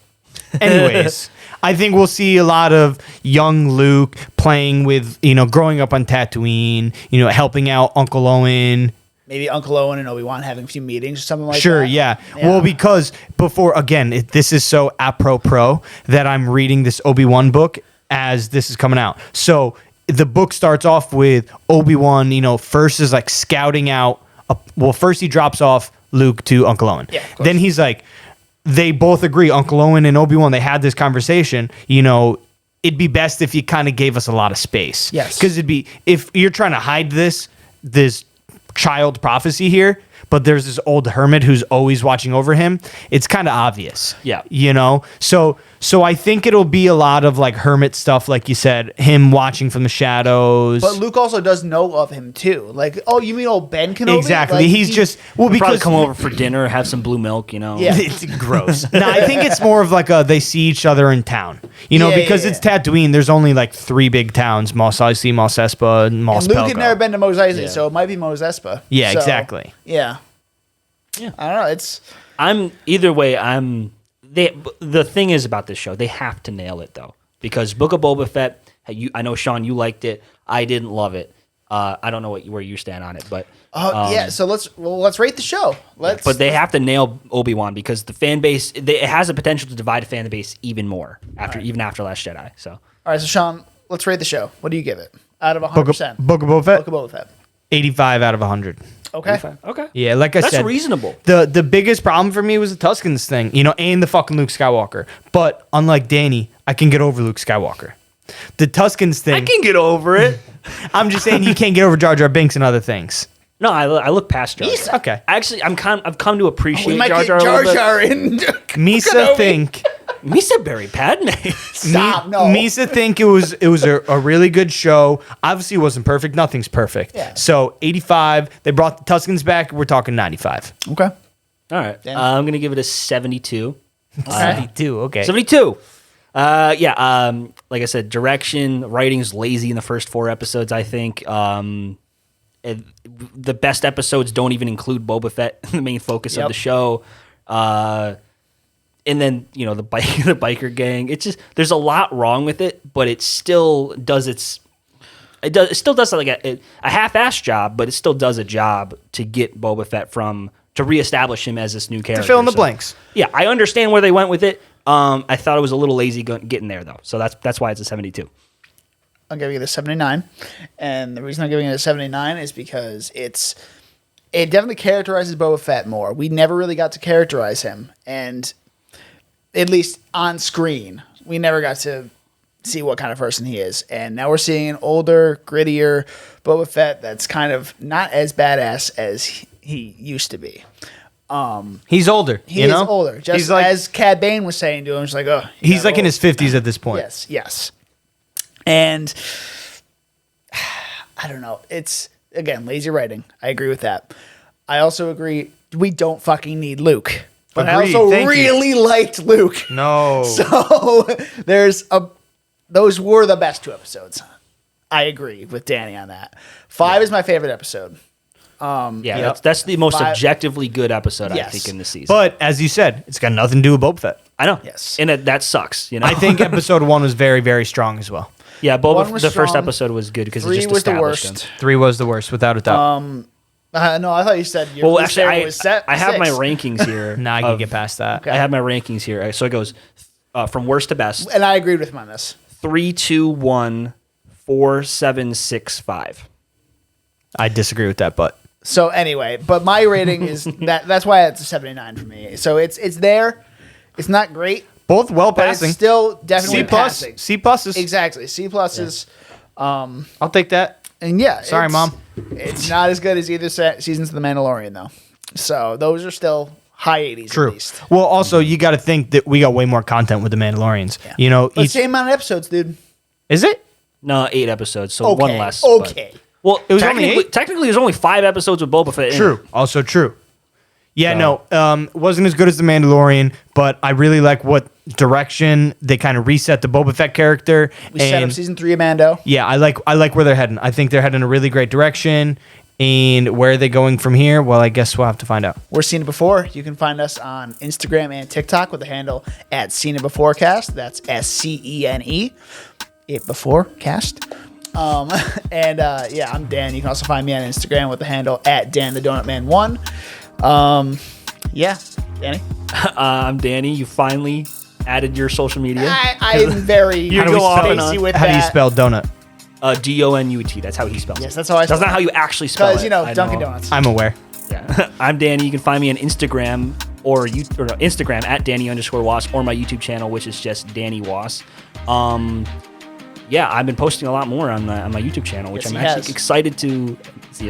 Anyways, I think we'll see a lot of young Luke playing with, growing up on Tatooine, helping out Uncle Owen. Maybe Uncle Owen and Obi-Wan having a few meetings or something like Sure, that. yeah. Well, because before, again, this is so apropos that I'm reading this Obi-Wan book as this is coming out. So the book starts off with Obi-Wan, first is like scouting out. First he drops off Luke to Uncle Owen. Yeah, of course. Then he's like, they both agree, Uncle Owen and Obi-Wan, they had this conversation, it'd be best if you kind of gave us a lot of space. Yes. Because it'd be, if you're trying to hide this child prophecy here, but there's this old hermit who's always watching over him, it's kind of obvious. Yeah. You know? So I think it'll be a lot of like hermit stuff, like you said, him watching from the shadows. But Luke also does know of him too. Like, oh, you mean old Ben Kenobi? Exactly. Like, He's just, well, Probably because come over for dinner, have some blue milk, you know. Yeah. it's gross. No, I think it's more of like they see each other in town. You know, Yeah, because yeah, it's Tatooine, there's only like 3 big towns, Mos Eisley, Mos Espa, and Mos And Luke Pelgo. had never been to Mos Eisley, Yeah. so it might be Mos Espa. Yeah, So, exactly. Yeah. Yeah. I don't know. It's The thing is about this show, they have to nail it though, because Book of Boba Fett. I know Sean, you liked it. I didn't love it. I don't know where you stand on it, but yeah. So let's rate the show. but they have to nail Obi-Wan because the fan base it has the potential to divide a fan base even more even after Last Jedi. So All right. So Sean, let's rate the show. What do you give it out of 100%? Book of Boba Fett, Book of Boba Fett. 85 out of 100. Okay. okay, Yeah, like I that's said, reasonable. The biggest problem for me was the Tuskens thing, you know, and the fucking Luke Skywalker. But unlike Danny, I can get over Luke Skywalker. The Tuskens thing, I can get over it. I'm just saying you can't get over Jar Jar Binks and other things. No, I look past Jar Jar. Okay. Actually, I've come to appreciate We might Jar get Jar. Jar a little Jar in. Misa Kenobi. think bit. Misa Berry Padme. Stop. No. Misa think it was a really good show. Obviously, it wasn't perfect. Nothing's perfect. Yeah. So 85. They brought the Tuskens back. We're talking 95. Okay. All right, Damn. I'm gonna give it a 72. 72. Okay. 72. Like I said, direction, writing's lazy in the first 4 episodes, I think. The best episodes don't even include Boba Fett, the main focus of Yep. the show. And then, you know, the biker gang. It's just there's a lot wrong with it, but it still does it still does like a half-assed job, but it still does a job to get Boba Fett to reestablish him as this new character. To fill in the So, blanks. Yeah, I understand where they went with it. I thought it was a little lazy getting there though, so that's why it's a 72. I'm giving it a 79, and the reason I'm giving it a 79 is because it definitely characterizes Boba Fett more. We never really got to characterize him, and at least on screen, we never got to see what kind of person he is. And now we're seeing an older, grittier Boba Fett that's kind of not as badass as he used to be. He's older. He you is know? older, just He's like, as Cad Bane was saying to him. It's like, oh, he's like in his 50s at this point. Yes. And I don't know. It's, again, lazy writing. I agree with that. I also agree we don't fucking need Luke. But Agreed. I also Thank you. really liked Luke. No. So those were the best 2 episodes. I agree with Danny on that. 5 is my favorite episode. Yeah, that's the most 5 objectively good episode I Yes. think in the season. But as you said, it's got nothing to do with Boba Fett. I know, Yes. and that sucks. You know, I think episode 1 was very, very strong as well. yeah, One Boba. was The first strong. episode was good because it 3 just was the established worst. him. 3 was the worst, without a doubt. No, I thought you said your Well, least actually, favorite was set, I have my 6. rankings here. Nah, I can get past that. Okay. I have my rankings here. So it goes from worst to best: And I agreed with him on this. 3, 2, 1, 4, 7, 6, 5. I disagree with that, but So anyway, but my rating is that's why it's a 79 for me. So it's there. It's not great, both well but passing. it's still definitely C plus, passing. C pluses. Exactly. C pluses. I'll take that. And yeah. Sorry, Mom. It's not as good as either seasons of The Mandalorian though. So those are still high 80s True. at least. Well, also you got to think that we got way more content with the Mandalorians. Yeah. You know, But same amount of episodes, dude. is it? No, 8 episodes, so Okay. one less. but- Okay. Well, It was only technically, 8? technically, there's only 5 episodes with Boba Fett. In True. it. Also true. Yeah, no, wasn't as good as The Mandalorian, but I really like what direction they kind of reset the Boba Fett character. We set up season 3 of Mando. Yeah, I like where they're heading. I think they're heading in a really great direction. And where are they going from here? Well, I guess we'll have to find out. We're Seen It Before. You can find us on Instagram and TikTok with the handle at Seen It Beforecast. That's SCENE. It Beforecast. Yeah, I'm Dan. You can also find me on Instagram with the handle at DanTheDonutMan1. Yeah, Danny. I'm Danny. You finally added your social media. I'm very You go off and spacey on. with How that. do you spell donut? DONUT. That's how he spells Yes, it. that's how I spell That's not it. how you actually spell it. Because, you know, I Dunkin' Donuts. I'm aware. Yeah. I'm Danny. You can find me on Instagram or Instagram at Danny_Was or my YouTube channel, which is just Danny Was. yeah, I've been posting a lot more on my YouTube channel, which Yes, I'm he actually has. excited to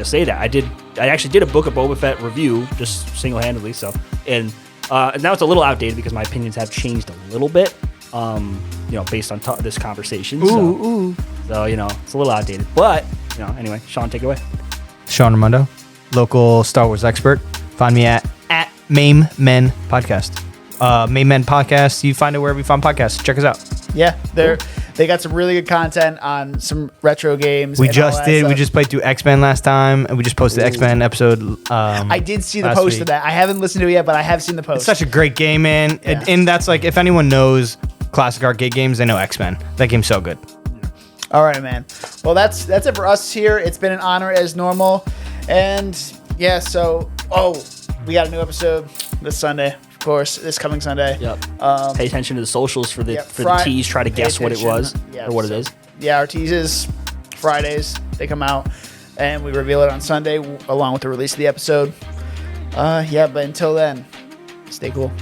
say that. I actually did a Book of Boba Fett review just single-handedly. So and now it's a little outdated because my opinions have changed a little bit. Based on this conversation. So, it's a little outdated. But anyway, Sean, take it away. Sean Raimondo, local Star Wars expert. Find me at Mame Men Podcast. Mame Men Podcast. You find it wherever you find podcasts. Check us out. Yeah, they got some really good content on some retro games. We and all just that did. stuff. We just played through X-Men last time, and we just posted the X-Men episode. I did see the last post week. of that. I haven't listened to it yet, but I have seen the post. It's such a great game, man. Yeah. And that's like, if anyone knows classic arcade games, they know X-Men. That game's so good. All right, man. Well, that's it for us here. It's been an honor as normal. And yeah, so we got a new episode this Sunday, of course, this coming Sunday. Yep. Pay attention to the socials for the tease. Try to pay guess what it was attention. or what it is. Yeah, our teases Fridays, they come out and we reveal it on Sunday along with the release of the episode. But until then, stay cool.